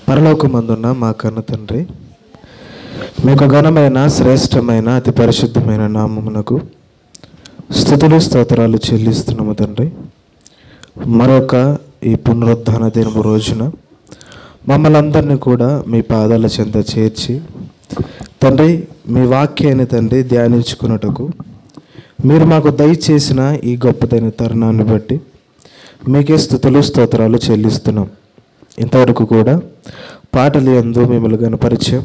పరలోకమందున్న మా కన్న తండ్రి, మీకు ఘనమైన శ్రేష్టమైన అతి పరిశుద్ధమైన నామమునకు స్తుతులు స్తోత్రాలు చెల్లిస్తున్నాము తండ్రి. మరొక ఈ పునరుద్ధాన దినము రోజున మమ్మల్ని అందరినీ కూడా మీ పాదాల చెంత చేర్చి తండ్రి, మీ వాక్యాన్ని తండ్రి ధ్యానించుకున్నటకు మీరు మాకు దయచేసిన ఈ గొప్పదైన తరుణాన్ని బట్టి మీకే స్తుతులు స్తోత్రాలు చెల్లిస్తున్నాం. ఇంతవరకు కూడా పాటలు యందు మిమ్మల్ని గనపరిచాం.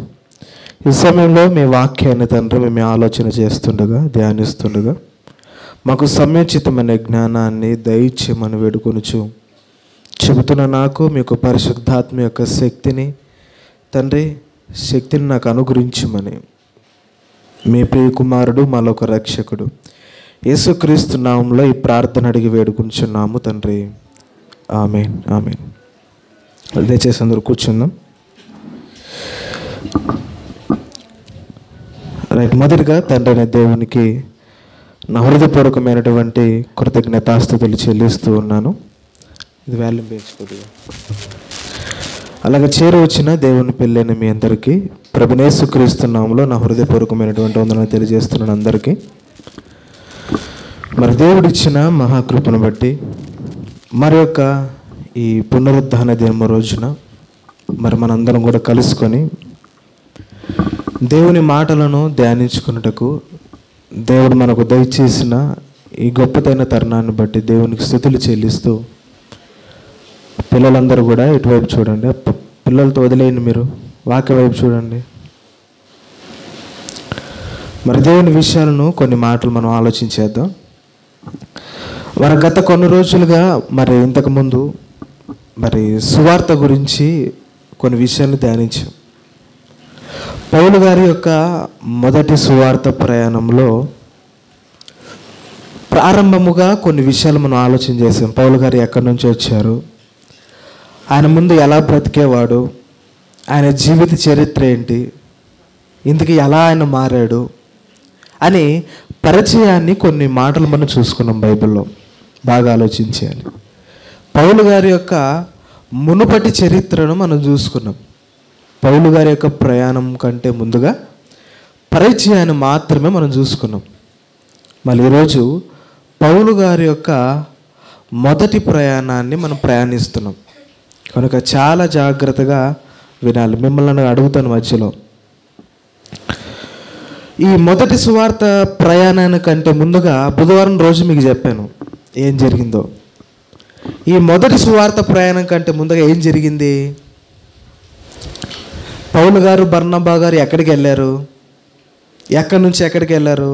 ఈ సమయంలో మీ వాక్యాన్ని తండ్రి మేము ఆలోచన చేస్తుండగా, ధ్యానిస్తుండగా మాకు సమయోచితమైన జ్ఞానాన్ని దయచేయమని వేడుకొనుచు చెబుతున్న నాకు మీకు పరిశుద్ధాత్మ యొక్క శక్తిని నాకు అనుగ్రహించమని మీ ప్రియ కుమారుడు మాలోక రక్షకుడు యేసుక్రీస్తు నామంలో ఈ ప్రార్థన అడిగి వేడుకుంటున్నాము తండ్రి. ఆమేన్, ఆమేన్. దయచేసి అందరూ కూర్చుందాం. రైట్. మొదటిగా తండ్రి అయిన దేవునికి నా హృదయపూర్వకమైనటువంటి కృతజ్ఞతాస్తుతులు చెల్లిస్తూ ఉన్నాను. ఇది వాల్యూమ్ పెంచుకోదుగా. అలాగే చేరవచ్చిన దేవుని పెళ్ళైన మీ అందరికీ ప్రభువైన యేసుక్రీస్తు నామములో నా హృదయపూర్వకమైనటువంటి వందనాలు తెలియజేస్తున్నాను అందరికీ. మరి దేవుడిచ్చిన మహాకృపను బట్టి మరి యొక్క ఈ పునరుద్ధాన దినము రోజున మరి మనందరం కూడా కలుసుకొని దేవుని మాటలను ధ్యానించుకున్నటకు దేవుడు మనకు దయచేసిన ఈ గొప్పదైన తరుణాన్ని బట్టి దేవునికి స్తుతులు చెల్లిస్తూ, పిల్లలందరూ కూడా ఇటువైపు చూడండి. పిల్లలతో వదిలేయండి, మీరు వాక్య వైపు చూడండి. మరి దేవుని విషయాలను కొన్ని మాటలు మనం ఆలోచించేద్దాం. మరి గత కొన్ని రోజులుగా మరి ఇంతకుముందు మరి సువార్త గురించి కొన్ని విషయాలు ధ్యానించాం. పౌలు గారి యొక్క మొదటి సువార్త ప్రయాణంలో ప్రారంభముగా కొన్ని విషయాలు మనం ఆలోచన చేసాం. పౌలు గారు ఎక్కడి నుంచి వచ్చారు, ఆయన ముందు ఎలా బ్రతికేవాడు, ఆయన జీవిత చరిత్ర ఏంటి, ఇందుకు ఎలా ఆయన మారాడు అని పరిచయాన్ని కొన్ని మాటలు మనం చూసుకున్నాం. బైబిల్లో బాగా ఆలోచించాలి. పౌలు గారి యొక్క మునుపటి చరిత్రను మనం చూసుకున్నాం. పౌలు గారి యొక్క ప్రయాణం కంటే ముందుగా పరిచయాన్ని మాత్రమే మనం చూసుకున్నాం. మళ్ళీ ఈరోజు పౌలు గారి యొక్క మొదటి ప్రయాణాన్ని మనం ప్రయాణిస్తున్నాం కనుక చాలా జాగ్రత్తగా వినాలి. మిమ్మల్ని అడుగుతాను మధ్యలో, ఈ మొదటి సువార్త ప్రయాణానికంటే ముందుగా బుధవారం రోజు మీకు చెప్పాను ఏం జరిగిందో. ఈ మొదటి సువార్త ప్రయాణం కంటే ముందుగా ఏం జరిగింది? పౌలు గారు బర్నబా గారు ఎక్కడికి వెళ్ళారు? ఎక్కడి నుంచి ఎక్కడికి వెళ్ళారు?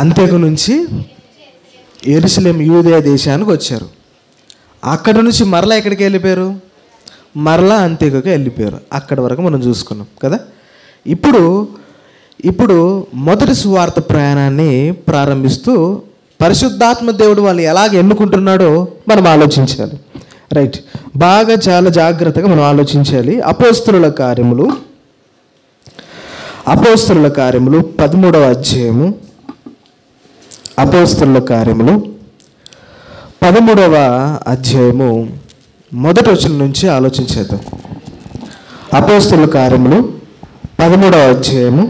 అంతేకు నుంచి యెరూషలేము యూదయ దేశానికి వచ్చారు. అక్కడి నుంచి మరలా ఎక్కడికి వెళ్ళిపోయారు? మరలా అంతేకుకి వెళ్ళిపోయారు. అక్కడి వరకు మనం చూసుకున్నాం కదా. ఇప్పుడు మొదటి సువార్త ప్రయాణాన్ని ప్రారంభిస్తూ పరిశుద్ధాత్మ దేవుడు వాళ్ళు ఎలాగ ఎన్నుకుంటున్నాడో మనం ఆలోచించాలి. రైట్. బాగా చాలా జాగ్రత్తగా మనం ఆలోచించాలి. అపోస్తలుల కార్యములు 13వ అధ్యాయము, అపోస్తలుల కార్యములు 13వ అధ్యాయము మొదటి వచనం నుంచి ఆలోచించేద్దాం. అపోస్తలుల కార్యములు 13వ అధ్యాయము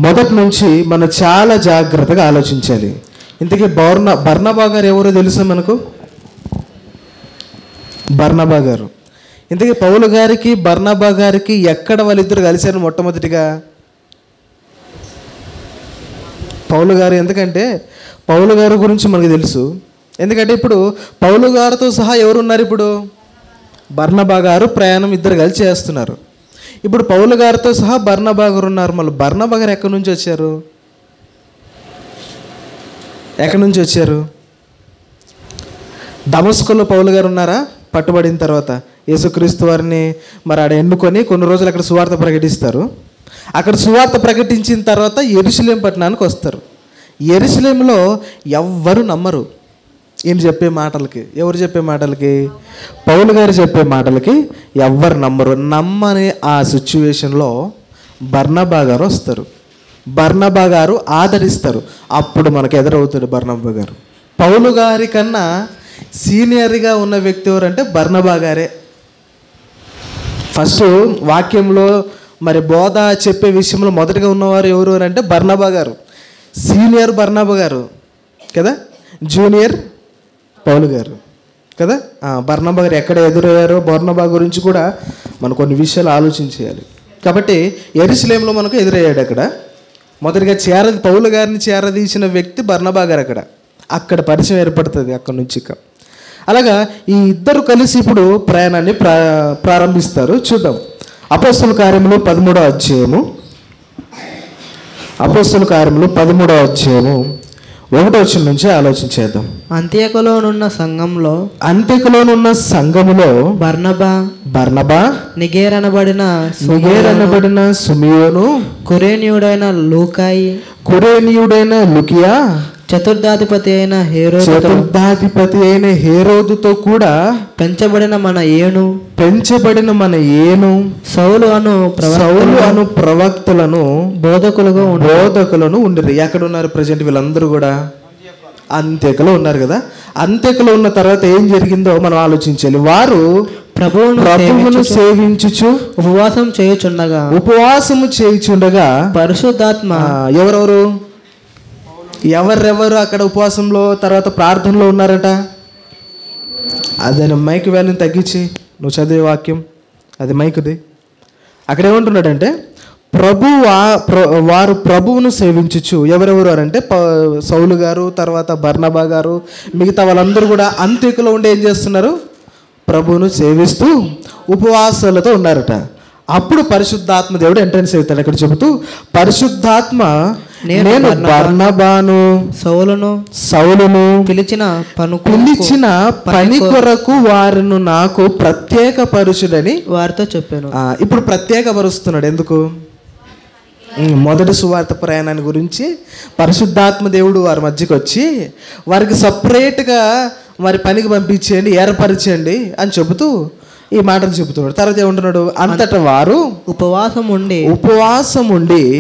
మొదటి నుంచి మనం చాలా జాగ్రత్తగా ఆలోచించాలి. ఇంతకీ బర్నబా గారు ఎవరో తెలుసా మనకు? బర్నబా గారు. ఇంతకీ పౌలు గారికి బర్నబా గారికి ఎక్కడ వాళ్ళిద్దరు కలిశారు మొట్టమొదటిగా? పౌలు గారు. ఎందుకంటే పౌలు గారి గురించి మనకు తెలుసు. ఎందుకంటే ఇప్పుడు పౌలు గారితో సహా ఎవరున్నారు? ఇప్పుడు బర్నబా గారు ప్రయాణం ఇద్దరు కలిసి చేస్తున్నారు. ఇప్పుడు పౌలు గారితో సహా బర్నబా గారు ఉన్నారు. మళ్ళీ బర్నబా గారు ఎక్కడి నుంచి వచ్చారు? దమస్కులో పౌలు గారు ఉన్నారా? పట్టుబడిన తర్వాత యేసుక్రీస్తు వారిని మరి ఆడ ఎన్నుకొని కొన్ని రోజులు అక్కడ సువార్త ప్రకటిస్తారు. అక్కడ సువార్త ప్రకటించిన తర్వాత యెరూషలేము పట్టణానికి వస్తారు. యెరూషలేములో ఎవ్వరు నమ్మరు ఈయన చెప్పే మాటలకి. ఎవరు చెప్పే మాటలకి? పౌలు గారు చెప్పే మాటలకి ఎవ్వరు నమ్మరు. నమ్మని ఆ సిచ్యువేషన్లో బర్నబా గారు వస్తారు. బర్నబా గారు ఆదరిస్తారు. అప్పుడు మనకు ఎదురవుతాడు బర్నబా గారు. పౌలు గారి కన్నా సీనియర్గా ఉన్న వ్యక్తి ఎవరంటే బర్నబా గారే. ఫస్ట్ వాక్యంలో మరి బోధ చెప్పే విషయంలో మొదటిగా ఉన్నవారు ఎవరు అని అంటే బర్నబా గారు. సీనియర్ బర్నబా గారు కదా, జూనియర్ పౌలు గారు కదా. బర్నబా గారు ఎక్కడ ఎదురయ్యారో బర్నబా గురించి కూడా మనం కొన్ని విషయాలు ఆలోచించేయాలి. కాబట్టి యెరూషలేములో మనకు ఎదురయ్యాడు. అక్కడ మొదటిగా పౌలు గారిని చేరదీసిన వ్యక్తి బర్నబా గారు. అక్కడ పరిచయం ఏర్పడుతుంది అక్కడ నుంచి. అలాగా ఈ ఇద్దరు కలిసి ఇప్పుడు ప్రయాణాన్ని ప్రారంభిస్తారు. చూద్దాం. అపోస్తల కార్యములు 13వ అధ్యాయము. అపోస్తల కార్యములు 13వ అధ్యాయము 1వ వచనం నుంచి ఆలోచించేద్దాం. అంత్యకులోనున్న సంఘములో బర్నబా నిగేరనబడిన సుమియోను, కురేనీయుడైన లుకియా, చతుర్థాధిపతి అయిన హేరోదుతో కూడా పెంచబడిన మన ఏను సౌలు అను ప్రవక్తలను బోధకులను ఉండిరి. ఎక్కడ ఉన్నారు ప్రజెంట్ వీళ్ళందరూ కూడా? అంత్యకులో ఉన్నారు కదా. అంత్యకులో ఉన్న తర్వాత ఏం జరిగిందో మనం ఆలోచించాలి. వారు ప్రభువును సేవించుచు ఉపవాసము చేయుచుండగా పరిశుద్ధాత్మ ఎవరెవరు అక్కడ ఉపవాసంలో తర్వాత ప్రార్థనలో ఉన్నారట? అదే మైక్ వాల్యూని తగ్గించి నువ్వు చదివే వాక్యం అది మైకుది. అక్కడ ఏమంటున్నాడంటే వారు ప్రభువును సేవించుచు. ఎవరెవరు అంటే సౌలు గారు, తర్వాత బర్నబా గారు, మిగతా వాళ్ళందరూ కూడా అంత్యకులో ఉండి ఏం చేస్తున్నారు? ప్రభువును సేవిస్తూ ఉపవాసాలతో ఉన్నారట. అప్పుడు పరిశుద్ధాత్మ దేవుడు ఎంట్రన్స్ అవుతాడు. అక్కడ చెబుతూ పరిశుద్ధాత్మ నేను బర్నబాను సౌలును పిలిచిన పని కొరకు వారిని నాకు ప్రత్యేక పరుషుడని వారితో చెప్పాను. ఇప్పుడు ప్రత్యేక పరుస్తున్నాడు. ఎందుకు? మొదటి సువార్త ప్రయాణాన్ని గురించి పరిశుద్ధాత్మ దేవుడు వారి మధ్యకి వచ్చి వారికి సపరేట్గా వారి పనికి పంపించేయండి, ఏర్పరచండి అని చెబుతూ ఈ మాటలు చెబుతున్నాడు. తర్వాత ఏమంటున్నాడు? అంతటా వారు ఉపవాసం ఉండి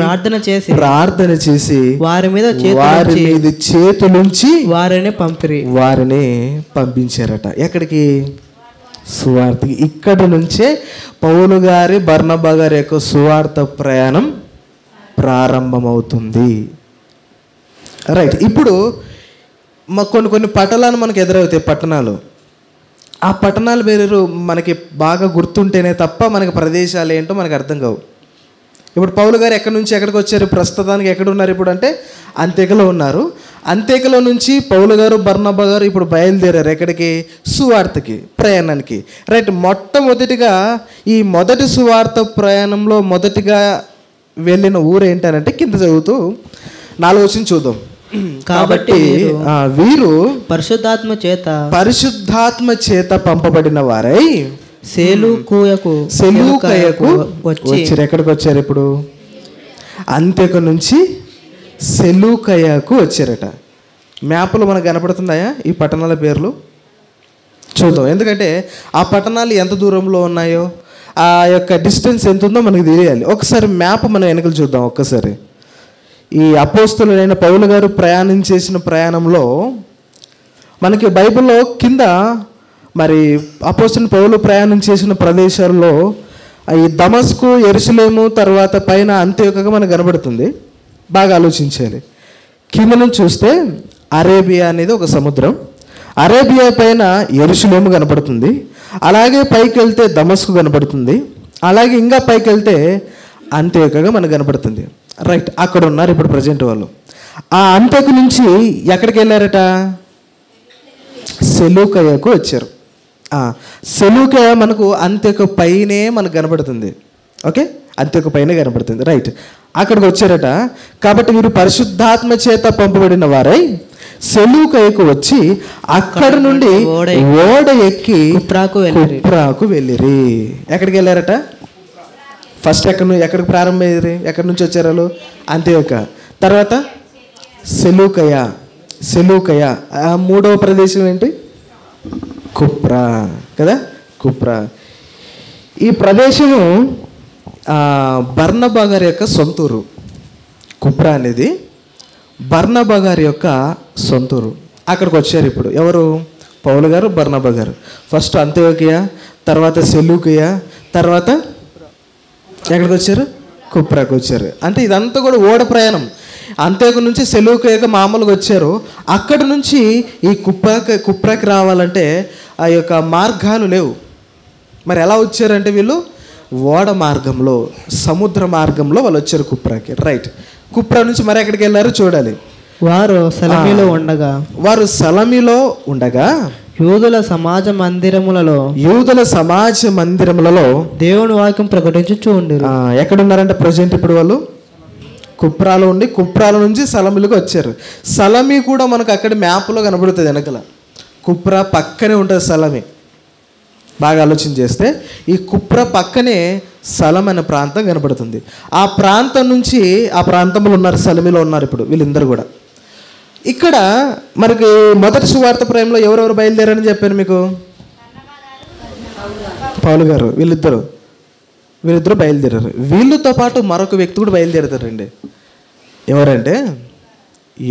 ప్రార్థన చేసి వారి మీద చేతులుంచి వారిని పంపించారట. ఎక్కడికి? సువార్తకి. ఇక్కడ నుంచే పౌలు గారి బర్నబా గారి యొక్క సువార్త ప్రయాణం ప్రారంభమవుతుంది. రైట్. ఇప్పుడు కొన్ని పట్టణాలు మనకు ఎదురవుతాయి. పట్టణాలు, ఆ పట్టణాలు పేరు మనకి బాగా గుర్తుంటేనే తప్ప మనకి ప్రదేశాలు ఏంటో మనకు అర్థం కావు. ఇప్పుడు పౌలు గారు ఎక్కడి నుంచి ఎక్కడికి వచ్చారు? ప్రస్తుతానికి ఎక్కడ ఉన్నారు ఇప్పుడు అంటే అంత్యకులో ఉన్నారు. అంత్యకులో నుంచి పౌలు గారు బర్నబా గారు ఇప్పుడు బయలుదేరారు. ఎక్కడికి? సువార్తకి ప్రయాణానికి. రైట్. మొట్టమొదటిగా ఈ మొదటి సువార్త ప్రయాణంలో మొదటిగా వెళ్ళిన ఊరు ఏంటనంటే కింద చదువుతూ 4వ వచనం చూద్దాం. కాబట్టి వీరు పరిశుద్ధాత్మ చేత పంపబడిన వారై సెలూకయకు వచ్చారు. ఎక్కడికి వచ్చారు? ఇప్పుడు అంత్యకు నుంచి సెలూకయకు వచ్చారట. మ్యాప్లో మనకు కనపడుతున్నాయా ఈ పట్టణాల పేర్లు? చూద్దాం. ఎందుకంటే ఆ పట్టణాలు ఎంత దూరంలో ఉన్నాయో, ఆ యొక్క డిస్టెన్స్ ఎంత ఉందో మనకు తెలియాలి. ఒకసారి మ్యాప్ మనం వెనకలు చూద్దాం. ఒక్కసారి ఈ అపోస్తలుడైన పౌలు గారు ప్రయాణం చేసిన ప్రయాణంలో మనకి బైబిల్లో కింద మరి అపోస్తలుడైన పౌలు ప్రయాణం చేసిన ప్రదేశాల్లో ఈ దమస్కు, యెరూషలేము, తర్వాత పైన అంత్యోకగా మనకు కనబడుతుంది. బాగా ఆలోచించాలి. కింద నుంచి చూస్తే అరేబియా అనేది ఒక సముద్రం, అరేబియా పైన యెరూషలేము కనపడుతుంది. అలాగే పైకి వెళ్తే దమస్కు కనపడుతుంది. అలాగే ఇంకా పైకి వెళ్తే అంత్యోకగా మనకు కనపడుతుంది. రైట్. అక్కడ ఉన్నారు ఇప్పుడు ప్రజెంట్ వాళ్ళు. ఆ అంత్యకు నుంచి ఎక్కడికి వెళ్ళారట? సెలూకయకు వచ్చారు. సెలూకయ మనకు అంత్యకు పైనే మనకు కనపడుతుంది. ఓకే, అంత్యకు పైనే కనపడుతుంది. రైట్. అక్కడికి వచ్చారట. కాబట్టి వీరు పరిశుద్ధాత్మ చేత పంపబడిన వారై సెలూకయకు వచ్చి అక్కడ నుండి ఓడ ఎక్కి కుప్రాకు వెళ్ళిరి. ఎక్కడికి వెళ్ళారట? ఫస్ట్ ఎక్కడికి ప్రారంభమయ్యారు? ఎక్కడి నుంచి వచ్చారు వాళ్ళు? అంత్యోక. తర్వాత సెలూకయ. మూడవ ప్రదేశం ఏంటి? కుప్రా కదా, కుప్రా. ఈ ప్రదేశము బర్నబా గారి యొక్క సొంతూరు. కుప్రా అనేది బర్నబా గారి యొక్క సొంతూరు. అక్కడికి వచ్చారు ఇప్పుడు ఎవరు? పౌలు గారు, బర్నబా గారు. ఫస్ట్ అంత్యోకియ, తర్వాత సెలూకియ, తర్వాత ఎక్కడికి వచ్చారు? కుప్రాకి వచ్చారు. అంటే ఇదంతా కూడా ఓడ ప్రయాణం. అంతేకు నుంచి సెలూకయ్యక మామూలుగా వచ్చారు. అక్కడి నుంచి ఈ కుప్రాకి రావాలంటే ఆ యొక్క మార్గాలు లేవు. మరి ఎలా వచ్చారంటే వీళ్ళు ఓడ మార్గంలో, సముద్ర మార్గంలో వాళ్ళు వచ్చారు కుప్రాకి. రైట్. కుప్రా నుంచి మరి ఎక్కడికి వెళ్ళారు చూడాలి. వారు సలమీలో ఉండగా యూదుల సమాజ మందిరములలో దేవుని వాక్యం ప్రకటించుచూ ఉండేరు. ఎక్కడున్నారంటే ప్రజెంట్ ఇప్పుడు వాళ్ళు కుప్రాలో ఉండి కుప్రాల నుంచి సలమీలకు వచ్చారు. సలమీ కూడా మనకు అక్కడ మ్యాప్లో కనబడుతుంది. వెనకల కుప్రా పక్కనే ఉంటుంది సలమీ. బాగా ఆలోచన చేస్తే ఈ కుప్రా పక్కనే సలం అనే ప్రాంతం కనబడుతుంది. ఆ ప్రాంతం నుంచి ఆ ప్రాంతంలో ఉన్నారు, సలమీలో ఉన్నారు ఇప్పుడు వీళ్ళందరూ కూడా. ఇక్కడ మనకి మొదటి సువార్త ప్రేమలో ఎవరెవరు బయలుదేరని చెప్పాను మీకు? పౌలు గారు, వీళ్ళిద్దరు బయలుదేరారు. వీళ్ళతో పాటు మరొక వ్యక్తి కూడా బయలుదేరుతారండి. ఎవరంటే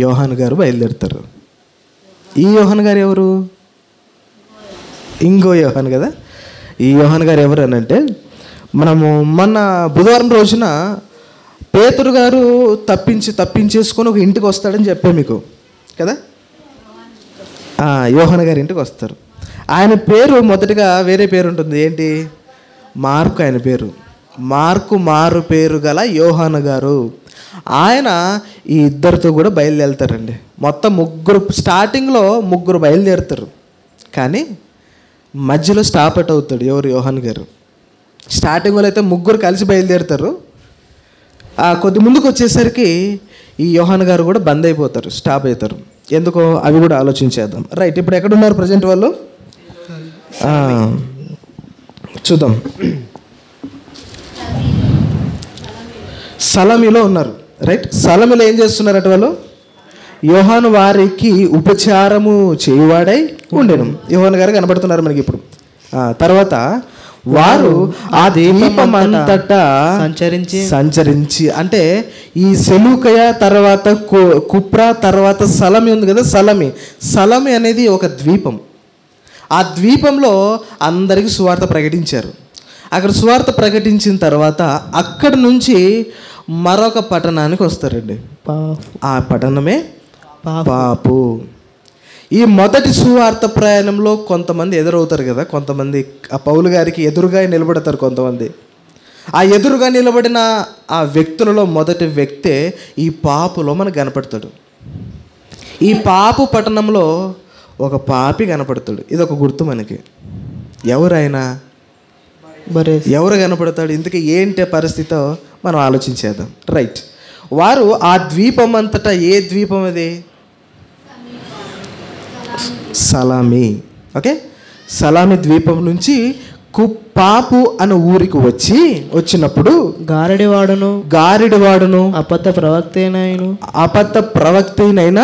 యోహాను గారు బయలుదేరుతారు. ఈ యోహాను గారు ఎవరు? ఇంకో యోహాను కదా. ఈ యోహాను గారు ఎవరు అని అంటే, మనము మొన్న బుధవారం రోజున పేతురు గారు తప్పించేసుకొని ఒక ఇంటికి వస్తాడని చెప్పాను మీకు కదా. యోహాను గారి ఇంటికి వస్తారు. ఆయన పేరు మొదటిగా వేరే పేరు ఉంటుంది. ఏంటి? మార్కు. ఆయన పేరు మార్కు, మారు పేరు గల యోహాను గారు. ఆయన ఈ ఇద్దరితో కూడా బయలుదేరుతారండి. మొత్తం స్టార్టింగ్లో ముగ్గురు బయలుదేరుతారు. కానీ మధ్యలో స్టాప్ అవుతాడు. ఎవరు? యోహాను గారు. స్టార్టింగ్లో అయితే ముగ్గురు కలిసి బయలుదేరుతారు. కొద్ది ముందుకు వచ్చేసరికి ఈ యోహాను గారు కూడా బంద్ అయిపోతారు, స్టాప్ అవుతారు. ఎందుకో అవి కూడా ఆలోచించేద్దాం. రైట్. ఇప్పుడు ఎక్కడున్నారు ప్రజెంట్ వాళ్ళు? చూద్దాం. సలమీలో ఉన్నారు. రైట్. సలమీలో ఏం చేస్తున్నారట వాళ్ళు? యోహాను వారికి ఉపచారము చేయువాడై ఉండెను. యోహాను గారు కనబడుతున్నారు మనకి ఇప్పుడు. తర్వాత వారు ఆ దీపమంతటా సంచరించి అంటే ఈ సెలూకయ తర్వాత కుప్రా తర్వాత సలమి ఉంది కదా. సలమి అనేది ఒక ద్వీపం. ఆ ద్వీపంలో అందరికీ సువార్త ప్రకటించారు. అక్కడ సువార్త ప్రకటించిన తర్వాత అక్కడి నుంచి మరొక పట్టణానికి వస్తారండి. ఆ పట్టణమే పాపు. ఈ మొదటి సువార్త ప్రయాణంలో కొంతమంది ఎదురవుతారు కదా. కొంతమంది ఆ పౌలు గారికి ఎదురుగా నిలబడతారు. కొంతమంది ఆ ఎదురుగా నిలబడిన ఆ వ్యక్తులలో మొదటి వ్యక్తే ఈ పాపులో మనకు కనపడతాడు. ఈ పాపు పట్టణంలో ఒక పాపి కనపడతాడు. ఇది ఒక గుర్తు మనకి. ఎవరైనా ఎవరు కనపడతాడు? ఇందుకే ఏంటి పరిస్థితో మనం ఆలోచించేద్దాం. రైట్. వారు ఆ ద్వీపం అంతటా, ఏ ద్వీపం అది? సలామి. ఓకే. సలామి ద్వీపం నుంచి పాపు అనే ఊరికి వచ్చినప్పుడు గారిడివాడును అబద్ధ ప్రవక్తైన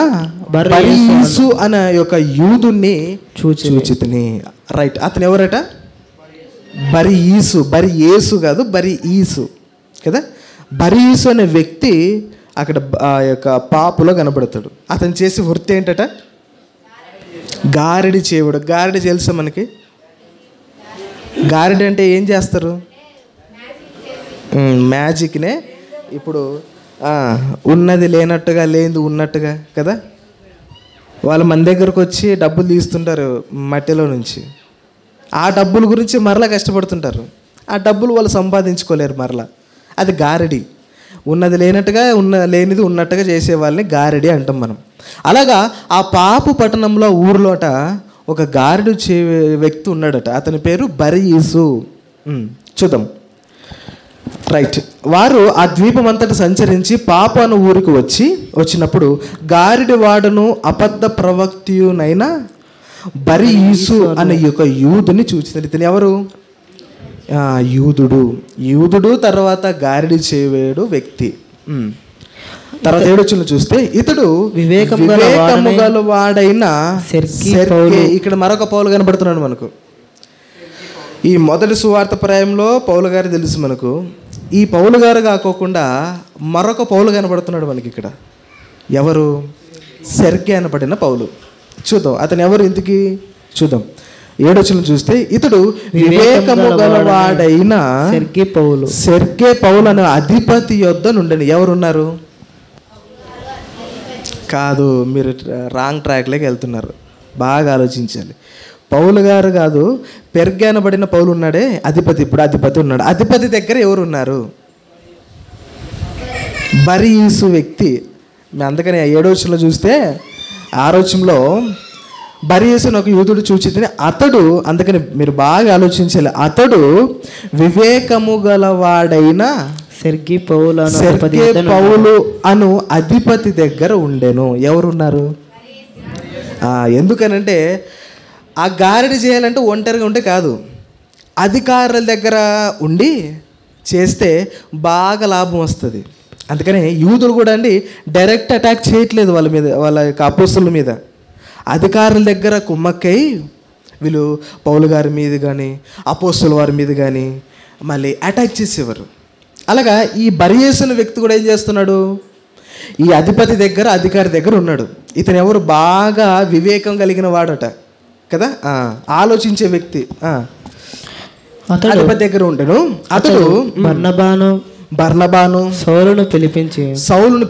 బర్యీసు అనే యొక్క యూదుని చూచితిని. రైట్. అతను ఎవరట? బర్యేసు కాదు, బర్యీసు కదా. బర్యీసు అనే వ్యక్తి అక్కడ ఆ యొక్క పాపులో కనబడతాడు. అతను చేసే వృత్తి ఏంటట? గారిడి చేయుడు. గారిడి తెలుసా మనకి? గారిడి అంటే ఏం చేస్తారు? మ్యాజిక్నే. ఇప్పుడు ఉన్నది లేనట్టుగా, లేనిది ఉన్నట్టుగా కదా. వాళ్ళు మన దగ్గరకు వచ్చి డబ్బులు తీస్తుంటారు మట్టిలో నుంచి. ఆ డబ్బుల గురించి మరలా కష్టపడుతుంటారు. ఆ డబ్బులు వాళ్ళు సంపాదించుకోలేరు మరలా. అది గారిడి. ఉన్నది లేనట్టుగా, లేనిది ఉన్నట్టుగా చేసే వాళ్ళని గారిడి అంటాం మనం. అలాగా ఆ పాపు పట్టణంలో ఊర్లోట ఒక గారిడి వ్యక్తి ఉన్నాడట. అతని పేరు బర్యీసు. చూద్దాం. రైట్. వారు ఆ ద్వీపం అంతటా సంచరించి పాపు అను ఊరికి వచ్చినప్పుడు గారిడి వాడును అబద్ధ ప్రవక్తయునైన బర్యీసు అనే యొక్క యూదుని చూసింది. ఇతను ఎవరు? యూదుడు తర్వాత గారిడి చేయవేడు వ్యక్తి. తర్వాత 7 చూస్తే ఇతడు వివేకము గల వాడైన ఇక్కడ మరొక పౌలు కనబడుతున్నాడు మనకు. ఈ మొదటి సువార్త ప్రాయంలో పౌలు గారు తెలుసు మనకు. ఈ పౌలు గారు కాకోకుండా మరొక పౌలు కనబడుతున్నాడు మనకి ఇక్కడ. ఎవరు? సెర్గే అనబడిన పౌలు. చూద్దాం అతను ఎవరు ఇంతకీ చూద్దాం. 7 చూస్తే ఇతడు వివేకము గలవాడైన సెర్గే పౌలు అనే అధిపతి యొద్ద నుండెను. ఎవరున్నారు? కాదు, మీరు రాంగ్ ట్రాక్లోకి వెళ్తున్నారు. బాగా ఆలోచించాలి. పౌలు గారు కాదు, పెర్గే అనబడిన పౌలు ఉన్నాడే అధిపతి. ఇప్పుడు అధిపతి ఉన్నాడు. అధిపతి దగ్గర ఎవరున్నారు? బరియసు వ్యక్తి. అందుకని 7 చూస్తే 6 బరియసుని ఒక యూదుడు చూచితిని అతడు, అందుకని మీరు బాగా ఆలోచించాలి, అతడు వివేకము గలవాడైన సెర్గే పౌలు అను అధిపతి దగ్గర ఉండెను. ఎవరున్నారు? ఎందుకనంటే ఆ గారడి చేయాలంటే ఒంటరిగా ఉంటే కాదు, అధికారుల దగ్గర ఉండి చేస్తే బాగా లాభం వస్తుంది. అందుకని యూదులు కూడా అండి డైరెక్ట్ అటాక్ చేయట్లేదు వాళ్ళ మీద, వాళ్ళ యొక్క అపోస్తుల మీద. అధికారుల దగ్గర కుమ్మక్కై వీళ్ళు పౌలు గారి మీద కానీ అపోస్తుల వారి మీద కానీ మళ్ళీ అటాక్ చేసేవారు. అలాగా ఈ బరియసున వ్యక్తి కూడా ఏం చేస్తున్నాడు? ఈ అధిపతి దగ్గర, అధికారి దగ్గర ఉన్నాడు. ఇతను ఎవరు? బాగా వివేకం కలిగిన వాడట కదా, ఆలోచించే వ్యక్తి. అధిపతి దగ్గర ఉంటాడు. అతడు బర్నబాను సౌలును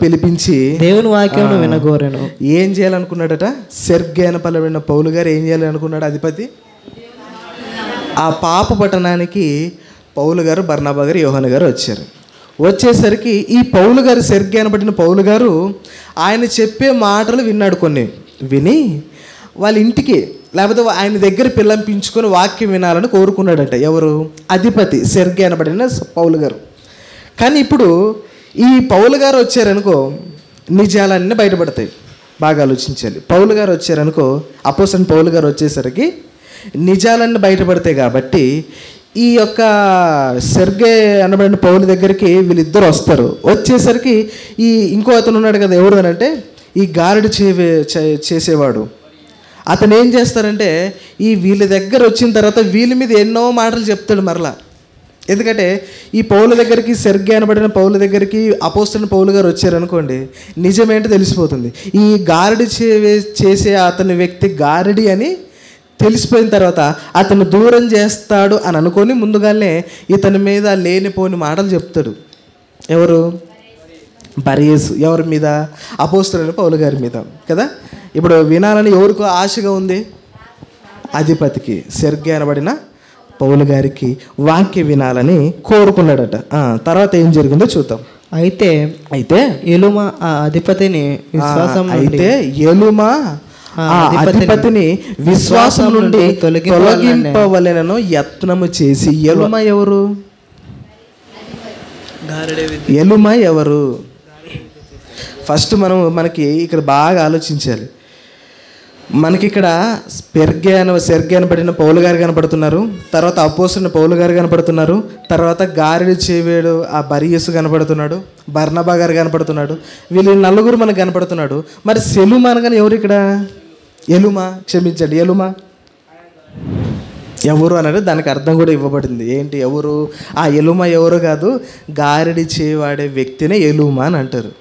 పిలిపించి దేవుని వాక్యమును వినగోరెను. ఏం చేయాలనుకున్నాడట? సెర్గే అనబడిన పౌలు గారు ఏం చేయాలనుకున్నాడు? అధిపతి ఆ పాప పట్టణానికి పౌలు గారు, బర్నబా గారు, యోహాను గారు వచ్చారు. వచ్చేసరికి ఈ పౌలు గారు, సెర్గే అనబడిన పౌలు గారు ఆయన చెప్పే మాటలు విన్నాడు. కొన్ని విని వాళ్ళ ఇంటికి లేకపోతే ఆయన దగ్గర పిల్లంపించుకొని వాక్యం వినాలని కోరుకున్నాడట. ఎవరు? అధిపతి సెర్గే అనబడిన పౌలు గారు. కానీ ఇప్పుడు ఈ పౌలు గారు వచ్చారనుకో, నిజాలన్నీ బయటపడతాయి. బాగా ఆలోచించాలి. పౌలు గారు వచ్చారనుకో, అపోస్తలుడైన పౌలు గారు వచ్చేసరికి నిజాలన్నీ బయటపడతాయి. కాబట్టి ఈ యొక్క సెర్గే అనబడిన పౌలు దగ్గరికి వీళ్ళిద్దరు వస్తారు. వచ్చేసరికి ఈ ఇంకో అతను ఉన్నాడు కదా, ఎవరు అని అంటే ఈ గారడి చేసేవాడు. అతను ఏం చేస్తారంటే ఈ వీళ్ళ దగ్గర వచ్చిన తర్వాత వీళ్ళ మీద ఎన్నో మాటలు చెప్తాడు మరలా. ఎందుకంటే ఈ పౌలు దగ్గరికి, సెర్గే అనబడిన పౌలు దగ్గరికి అపోస్తలుడైన పౌలు గారు వచ్చారనుకోండి, నిజమేంటో తెలిసిపోతుంది. ఈ గారడి చేసే అతని వ్యక్తి గారడి అని తెలిసిపోయిన తర్వాత అతను దూరం చేస్తాడు అని అనుకొని ముందుగానే ఇతని మీద లేనిపోని మాటలు చెప్తాడు. ఎవరు? బరియసు. ఎవరి మీద? అపోస్తలుడైన పౌలు గారి మీద కదా. ఇప్పుడు వినాలని ఎవరికో ఆశగా ఉంది? అధిపతికి, సెర్గే అనబడిన పౌలు గారికి వాక్యం వినాలని కోరుకున్నాడట. తర్వాత ఏం జరిగిందో చూద్దాం. అయితే ఎలుమా ఆ అధిపతిని విశ్వాసం నుండి తొలగింపవలెనను యత్నము చేసి. ఎలుమ ఎవరు? ఎలుమ ఎవరు? ఫస్ట్ మనకి ఇక్కడ బాగా ఆలోచించాలి. మనకి ఇక్కడ సెర్గే అనబడిన పౌలు గారు కనపడుతున్నారు. తర్వాత అపోస్తలుడైన పౌలు గారు కనపడుతున్నారు. తర్వాత గారడి చేవేడు ఆ బరియసు కనపడుతున్నాడు. బర్నబా గారు కనపడుతున్నాడు. వీళ్ళు నలుగురు మనకు కనపడుతున్నాడు. మరి సెలుమ అనగానే ఎవరు ఇక్కడ? ఎలుమా, క్షమించండి, ఎలుమా ఎవరు అనేది దానికి అర్థం కూడా ఇవ్వబడింది. ఏంటి ఎవరు? ఆ ఎలుమ ఎవరు కాదు, గారడి చేయవాడే వ్యక్తినే ఎలుమా అని అంటారు.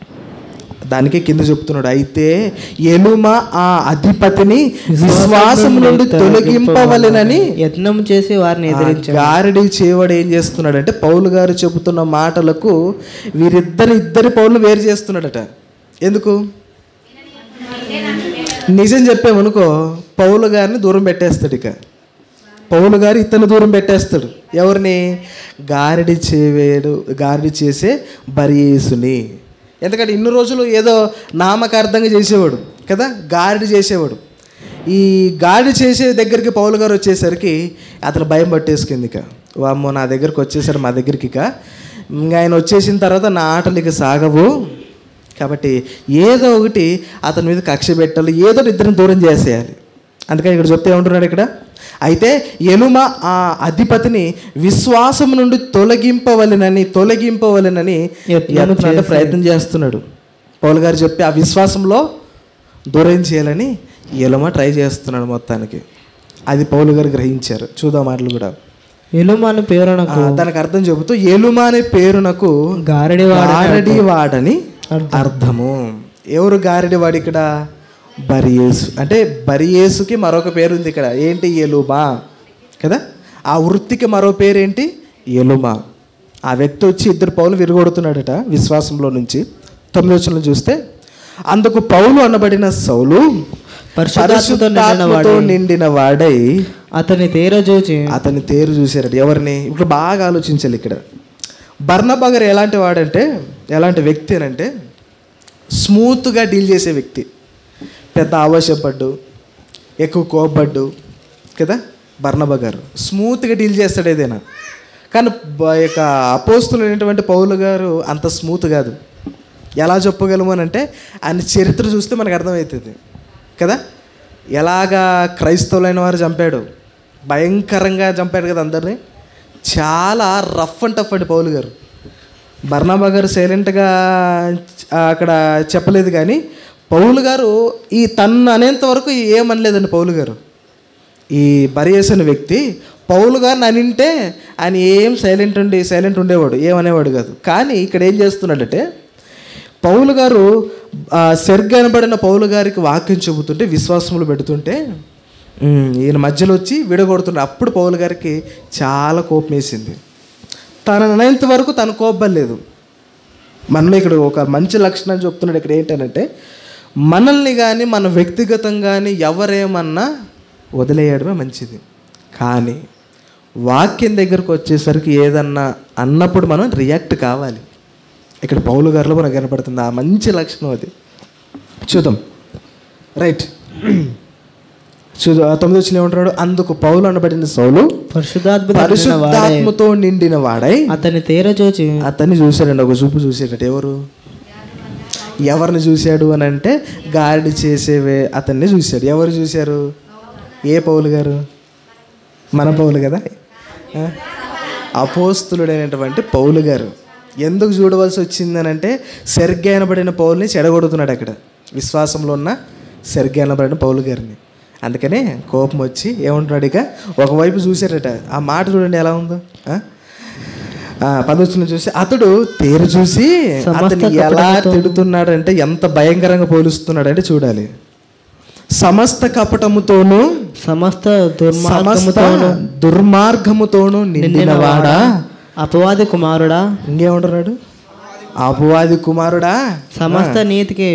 దానికే కింద చెప్తున్నాడు. అయితే ఎలుమ ఆ అధిపతిని విశ్వాసం నుండి తొలగింపవలెనని యత్నం చేసి వారిని ఎదిరించాడు. గారడి చేయవాడు ఏం చేస్తున్నాడు అంటే పౌలు గారు చెబుతున్న మాటలకు ఇద్దరి పౌలు వేరు చేస్తున్నాడట. ఎందుకు? నిజం చెప్పామనుకో పౌలు గారిని దూరం పెట్టేస్తాడు. ఇక పౌలు గారు ఇతను దూరం పెట్టేస్తాడు. ఎవరిని? గారడి చేసే బరియసుని. ఎందుకంటే ఇన్ని రోజులు ఏదో నామకార్థంగా చేసేవాడు కదా, గారడి చేసేవాడు. ఈ గారడి చేసే దగ్గరికి పౌలు గారు వచ్చేసరికి అతను భయం పట్టేసుకుంది. ఇక వామ్మో నా దగ్గరికి వచ్చేసారు, మా దగ్గరికి ఇక ఆయన వచ్చేసిన తర్వాత నా ఆటలు ఇక సాగవు, కాబట్టి ఏదో ఒకటి అతని మీద కక్ష పెట్టాలి, ఏదో ఇద్దరిని దూరం చేసేయాలి. అందుకని ఇక్కడ చెప్తే ఏమంటున్నాడు ఇక్కడ? అయితే ఎలుమ ఆ అధిపతిని విశ్వాసం నుండి తొలగింపవలెనని ప్రయత్నం చేస్తున్నాడు. పౌలు గారు చెప్పి ఆ విశ్వాసంలో దూరం చేయాలని ఎలుమ ట్రై చేస్తున్నాడు మొత్తానికి. అది పౌలు గారు గ్రహించారు. చూద్దాం మాటలు కూడా. ఎలుమ అనే పేరునకు దానికి అర్థం చెబుతూ ఎలుమ అనే పేరునకు గారడివాడని అర్థము. ఎవరు గారడివాడు ఇక్కడ? బరియేసు. అంటే బరియేసుకి మరొక పేరు ఉంది ఇక్కడ, ఏంటి? ఎలుమా కదా. ఆ వృత్తికి మరో పేరేంటి? ఎలుమా. ఆ వ్యక్తి వచ్చి 2 పౌలు విరగొడుతున్నాడట విశ్వాసంలో నుంచి. 9వ వచనం చూస్తే, అందుకు పౌలు అనబడిన సౌలు పరిశుద్ధాత్మతో నిండిన వాడై అతని తేరు చూశారట. ఎవరిని? ఇప్పుడు బాగా ఆలోచించాలి ఇక్కడ. బర్నబా గారు ఎలాంటి వాడంటే, ఎలాంటి వ్యక్తి అని అంటే, స్మూత్గా డీల్ చేసే వ్యక్తి. పెద్ద ఆవేశపడ్డు, ఎక్కువ కోపడ్డు కదా. బర్నబా గారు స్మూత్గా డీల్ చేస్తాడు ఏదైనా. కానీ యొక్క అపోస్తులు అయినటువంటి పౌలు గారు అంత స్మూత్ కాదు. ఎలా చెప్పగలము అని అంటే, ఆయన చరిత్ర చూస్తే మనకు అర్థమవుతుంది కదా. ఎలాగా క్రైస్తవులైన వారు చంపాడు, భయంకరంగా చంపాడు కదా అందరినీ. చాలా రఫ్ అండ్ టఫ్ అండి పౌలు గారు. బర్నబా గారు సైలెంట్గా అక్కడ చెప్పలేదు, కానీ పౌలు గారు ఈ తన్ను అనేంత వరకు ఏమనలేదండి పౌలు గారు. ఈ బరియేసు అనే వ్యక్తి పౌలు గారిని అనింటే ఆయన ఏం సైలెంట్ ఉండేవాడు, ఏమనేవాడు కాదు. కానీ ఇక్కడ ఏం చేస్తున్నాడంటే, పౌలు గారు సెర్గా అనబడిన పౌలు గారికి వాక్యం చెబుతుంటే, విశ్వాసములు పెడుతుంటే ఈయన మధ్యలో వచ్చి విడగొడుతుండే. అప్పుడు పౌలు గారికి చాలా కోపం వేసింది. తను అనేంత వరకు తను కోపలేదు. మనలో ఇక్కడ ఒక మంచి లక్షణం చెప్తున్నాడు. ఇక్కడ ఏంటంటే, మనల్ని కానీ మన వ్యక్తిగతంగా కానీ ఎవరేమన్నా వదిలేయడమే మంచిది. కానీ వాక్యం దగ్గరకు వచ్చేసరికి ఏదన్నా అన్నప్పుడు మనం రియాక్ట్ కావాలి. ఇక్కడ పౌలు గారిలో మనకు కనపడుతుంది ఆ మంచి లక్షణం. అది చూద్దాం. రైట్, 9వ వచనం ఏమంటున్నాడు? అందుకు పౌలు అనబడిన సౌలు పరిశుద్ధాత్మతో నిండిన వాడై అతన్ని చూశాడండి. ఒక చూపు చూసాడట. ఎవరిని చూశాడు అని అంటే, గార్డ్ చేసేవే అతన్ని చూశాడు. ఎవరు చూశారు? ఏ పౌలు గారు? మన పౌలు కదా, అపోస్తులుడైనటువంటి పౌలు గారు. ఎందుకు చూడవలసి వచ్చిందని అంటే, సెర్గా అనబడిన పౌలుని చెడగొడుతున్నాడు అక్కడ, విశ్వాసంలో ఉన్న సెర్గా అనబడిన పౌలు గారిని. అందుకనే కోపం వచ్చి ఏమంటున్నాడు, ఇక ఒకవైపు చూశారట. ఆ మాట చూడండి ఎలా ఉందో. 10వ వచనం చూసి, అతడు తేరు చూసి అతన్ని ఎలా తిడుతున్నాడు అంటే, ఎంత భయంకరంగా పోలుస్తున్నాడు అంటే చూడాలి. సమస్త కపటముతోను సమస్త దుర్మార్గముతోను నిండినవాడా, అపవాది కుమారుడా. ఇంకేమంటున్నాడు? అపవాది కుమారుడా, సమస్త నీతికి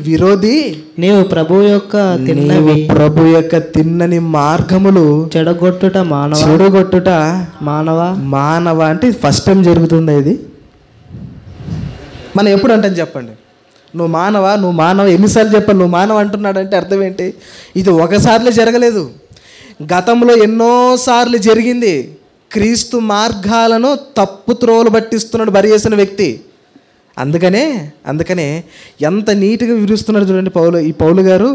విరోధి, నీవు ప్రభు యొక్క తిన్నని మార్గములు చెడగొట్టుట మానవ. అంటే ఫస్ట్ టైం జరుగుతుందా ఇది? మనం ఎప్పుడు అంటాం చెప్పండి? నువ్వు మానవ ఎన్నిసార్లు చెప్పాలి? నువ్వు మానవ అంటున్నాడంటే అర్థం ఏంటి? ఇది ఒకసారిలో జరగలేదు, గతంలో ఎన్నోసార్లు జరిగింది. క్రీస్తు మార్గాలను తప్పు త్రోవలు పట్టిస్తున్నాడు బరియేసిన వ్యక్తి. అందుకనే ఎంత నీట్గా వివరిస్తున్నాడు చూడండి ఈ పౌలు గారు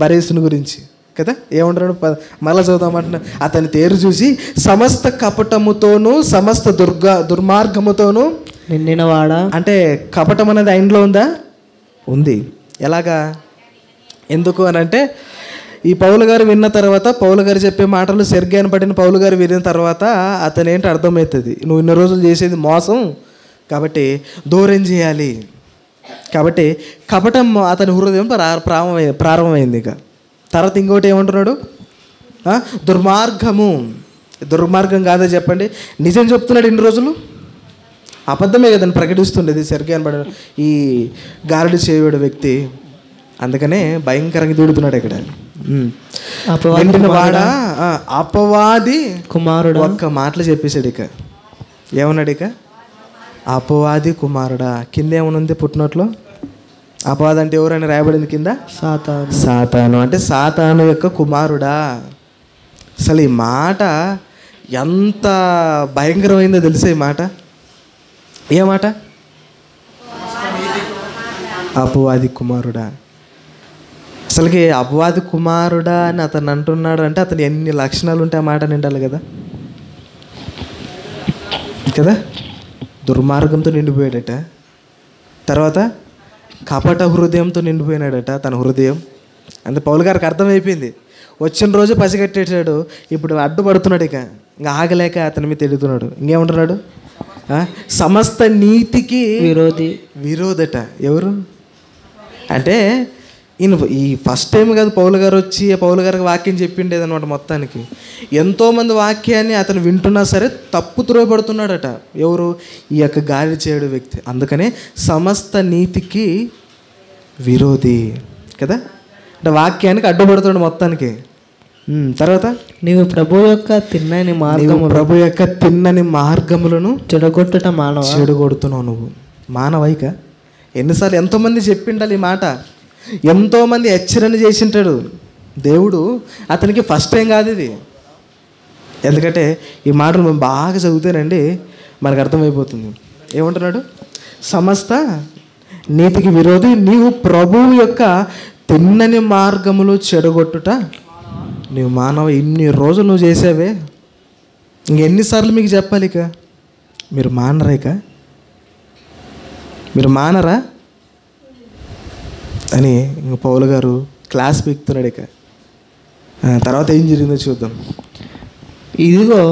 బరియేసుని గురించి కదా. ఏమంటున్నాడు? మళ్ళా చదువుతామంటున్నా. అతని తేరు చూసి సమస్త కపటముతోనూ సమస్త దుర్మార్గముతోనూ నిండినవాడా. అంటే కపటం అనేది ఆయనలో ఉందా? ఉంది. ఎలాగా? ఎందుకు అని అంటే, ఈ పౌలు గారు విన్న తర్వాత, పౌలు గారు చెప్పే మాటలు సెర్గా పడిన పౌలు గారు విన్న తర్వాత అతను ఏంటి అర్థమవుతుంది, నువ్వు ఇన్ని రోజులు చేసేది మోసం కాబట్టి దూరం చేయాలి. కాబట్టి కపటం అతని హృదయం ప్రారంభమైంది. ఇక తర్వాత ఇంకోటి ఏమంటున్నాడు? దుర్మార్గం కాదా చెప్పండి? నిజం చెప్తున్నాడు ఇన్ని రోజులు, అబద్ధమే కదండి ప్రకటిస్తుండేది సెర్గా అనబడిన ఈ గారడి చేయబడే వ్యక్తి. అందుకనే భయంకరంగా దూడుతున్నాడు ఇక్కడ. వాడా అపవాది కుమారుడు. ఒక్క మాటలు చెప్పేశాడు. ఇక ఏమన్నాడు? ఇక అపవాది కుమారుడా. కింద ఏమనుంది పుట్టినట్లో? అపవాది అంటే ఎవరైనా రాయబడింది కింద? సాతాను. అంటే సాతాను యొక్క కుమారుడా. అసలు ఈ మాట ఎంత భయంకరమైందో తెలుసా ఈ మాట? ఏ మాట? అపవాది కుమారుడా. అసలుకి అపవాది కుమారుడా అని అతను అంటున్నాడు అంటే అతను ఎన్ని లక్షణాలు ఉంటే ఆ మాట నిండాలి కదా. దుర్మార్గంతో నిండిపోయాడట. తర్వాత కపట హృదయంతో నిండిపోయినాడట తన హృదయం. అంటే పౌలు గారికి అర్థమైపోయింది. వచ్చిన రోజు పసిగట్టేసాడు, ఇప్పుడు అడ్డుపడుతున్నాడు. ఇక ఇంకా ఆగలేక అతని మీద తిడుతున్నాడు. ఇంకేమంటున్నాడు? సమస్త నీతికి విరోధట. ఎవరు అంటే ఈయన ఈ ఫస్ట్ టైం కాదు పౌలు గారు వచ్చి పౌలు గారికి వాక్యం చెప్పిండేదనమాట. మొత్తానికి ఎంతోమంది వాక్యాన్ని అతను వింటున్నా సరే తప్పు త్రోయబడుతున్నాడట. ఎవరు? ఈ యొక్క గాలి చేయడు వ్యక్తి. అందుకనే సమస్త నీతికి విరోధి కదా, అంటే వాక్యానికి అడ్డుపడుతున్నాడు మొత్తానికి. తర్వాత నీవు ప్రభు యొక్క తిన్నని మార్గము ప్రభు యొక్క తిన్నని మార్గములను చెడగొట్టుట మానవ చెడగొడుతున్నావు నువ్వు. మానవైక ఎన్నిసార్లు ఎంతోమంది చెప్పిండాలి ఈ మాట, ఎంతోమంది హెచ్చరణ చేసింటాడు దేవుడు. అతనికి ఫస్ట్ టైం కాదు ఇది. ఎందుకంటే ఈ మాటలు మేము బాగా చదివితేనండి మనకు అర్థమైపోతుంది. ఏమంటున్నాడు? సమస్త నీతికి విరోధి నీవు ప్రభువు యొక్క తిన్నని మార్గములు చెడగొట్టుట నీవు మానవ. ఇన్ని రోజులు నువ్వు చేసావే, ఇంకెన్నిసార్లు మీకు చెప్పాలి? ఇక మీరు మానరా? ఇక మీరు మానరా అని ఇంక పౌలు గారు క్లాస్ పీకుతున్నాడు. ఇక తర్వాత ఏం జరిగిందో చూద్దాం. ఇదిగో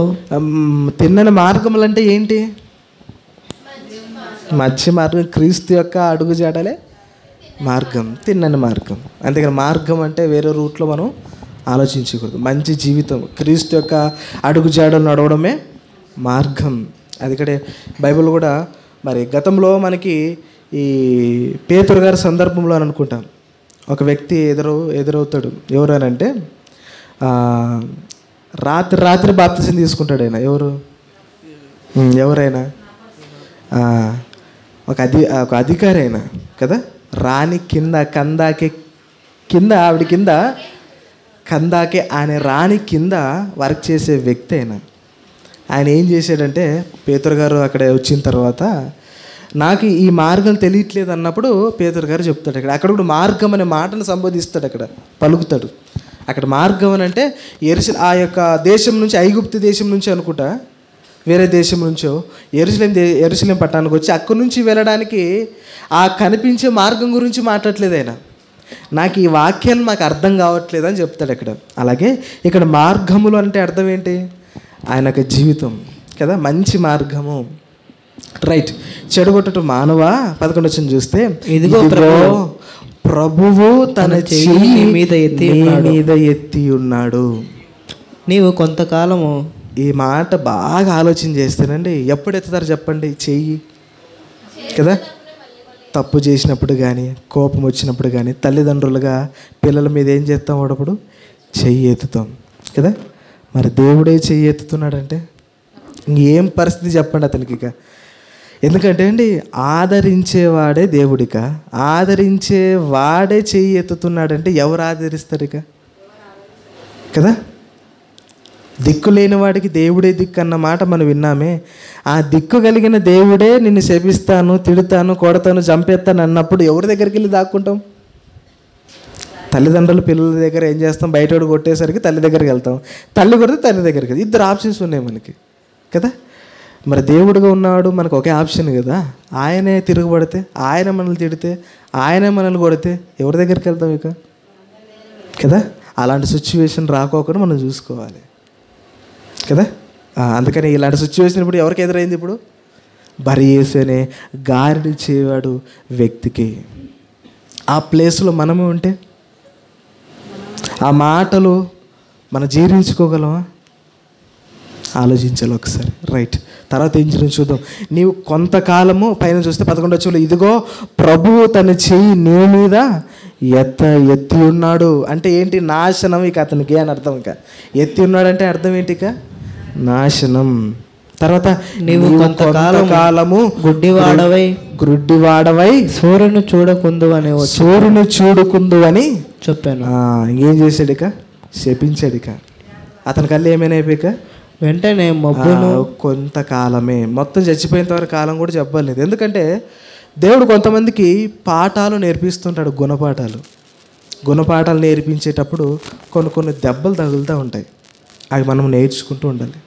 తిన్నని మార్గములు అంటే ఏంటి? మధ్య మార్గం, క్రీస్తు యొక్క అడుగు జాడలే మార్గం, తిన్నని మార్గం. అంతేకాని మార్గం అంటే వేరే రూట్లో మనం ఆలోచించకూడదు. మంచి జీవితం, క్రీస్తు యొక్క అడుగు జాడలు నడవడమే మార్గం. అది ఇక్కడ బైబిల్ కూడా మరి గతంలో మనకి ఈ పేతురు గారి సందర్భంలో అని అనుకుంటాం, ఒక వ్యక్తి ఎదురవుతాడు. ఎవరు అని అంటే రాత్రి బాప్తిసం తీసుకుంటాడు ఆయన. ఎవరైనా ఒక అధికారి అయినా కదా, రాణి ఆవిడ కింద కందాకే ఆయన రాణి కింద వర్క్ చేసే వ్యక్తి అయినా ఆయన ఏం చేశాడంటే, పేతురు గారు అక్కడ వచ్చిన తర్వాత నాకు ఈ మార్గం తెలియట్లేదు అన్నప్పుడు పేతురు గారు చెప్తాడు. అక్కడ కూడా మార్గం అనే మాటను సంబోధిస్తాడు, అక్కడ పలుకుతాడు. అక్కడ మార్గం అని అంటే ఆ యొక్క దేశం నుంచి, ఐగుప్తు దేశం నుంచి అనుకుంటా, వేరే దేశం నుంచో యెరూషలేం పట్టణానికి వచ్చి అక్కడి నుంచి వెళ్ళడానికి ఆ కనిపించే మార్గం గురించి మాట్లాడలేదు ఆయన. నాకు ఈ వాక్యాలు నాకు అర్థం కావట్లేదు అని చెప్తాడు అక్కడ. అలాగే ఇక్కడ మార్గములు అంటే అర్థం ఏంటి? ఆయన యొక్క జీవితం కదా, మంచి మార్గము. రైట్. చెడగొట్టడం మానవ. 11 వచ్చిన చూస్తే, ఇదిగో ప్రభువు తన చెయ్యి మీద ఎత్తి ఉన్నాడు. నీవు కొంతకాలము. ఈ మాట బాగా ఆలోచన చేస్తేనండి, ఎప్పుడు ఎత్తుతారు చెప్పండి చెయ్యి కదా? తప్పు చేసినప్పుడు కానీ, కోపం వచ్చినప్పుడు కానీ, తల్లిదండ్రులుగా పిల్లల మీద ఏం చేస్తాం? వాడప్పుడు చెయ్యి ఎత్తుతాం కదా. మరి దేవుడే చెయ్యి ఎత్తుతున్నాడంటే ఇంకేం పరిస్థితి చెప్పండి అతనికి ఇక. ఎందుకంటే అండి, ఆదరించేవాడే దేవుడిక, ఆదరించేవాడే చెయ్యి ఎత్తుతున్నాడంటే ఎవరు ఆదరిస్తారు ఇక కదా? దిక్కు లేని వాడికి దేవుడే దిక్కు అన్న మాట మనం విన్నామే. ఆ దిక్కు కలిగిన దేవుడే నిన్ను శపిస్తాను, తిడతాను, కొడతాను, చంపేస్తాను అన్నప్పుడు ఎవరి దగ్గరికి వెళ్ళి దాక్కుంటాం? తల్లిదండ్రులు పిల్లల దగ్గర ఏం చేస్తాం? బయటోడు కొట్టేసరికి తల్లి దగ్గరికి వెళ్తాం, తల్లి కొడితే తల్లి దగ్గరికి వెళ్తాం. ఇద్దరు ఆప్షన్స్ ఉన్నాయి మనకి కదా. మరి దేవుడుగా ఉన్నాడు మనకు ఒకే ఆప్షన్ కదా. ఆయనే తిరుగుబడితే, ఆయన మనల్ని తిడితే, ఆయనే మనల్ని కొడితే ఎవరి దగ్గరికి వెళ్తాం ఇక కదా? అలాంటి సిచ్యువేషన్ రాకోకుండా మనం చూసుకోవాలి కదా. అందుకని ఇలాంటి సిచ్యువేషన్ ఇప్పుడు ఎవరికి ఎదురైంది? ఇప్పుడు బరియెసు అనే గారిడి చేయవాడు వ్యక్తికి. ఆ ప్లేస్లో మనమే ఉంటే ఆ మాటలు మనం జీర్ణించుకోగలమా? ఆలోచించాలి ఒకసారి. రైట్. తర్వాత ఏం జరిగింది చూద్దాం. నీవు కొంతకాలము, పైన చూస్తే 11 వచ్చి, ఇదిగో ప్రభువు తన చెయ్యి నీ మీద ఎత్తి ఉన్నాడు. అంటే ఏంటి? నాశనం ఇక అతనికి అని అర్థం. ఇక ఎత్తి ఉన్నాడంటే అర్థం ఏంటి? ఇక నాశనం. తర్వాత నీవు కొంతకాలము గుడ్డివాడవై సూర్యుని చూడుకుందు అని చెప్పాను. ఏం చేశాడు? ఇక శపించాడు. ఇక అతని కళ్ళు ఏమైనా అయిపోయాక వెంటనే మబ్బును కొంతకాలమే, మొత్తం చచ్చిపోయేంత వరకు కాలం కూడా చెప్పలేదు. ఎందుకంటే దేవుడు కొంతమందికి పాఠాలు నేర్పిస్తుంటాడు, గుణపాఠాలు నేర్పించేటప్పుడు కొన్ని దెబ్బలు తగులుతూ ఉంటాయి. అవి మనం నేర్చుకుంటూ ఉండాలి.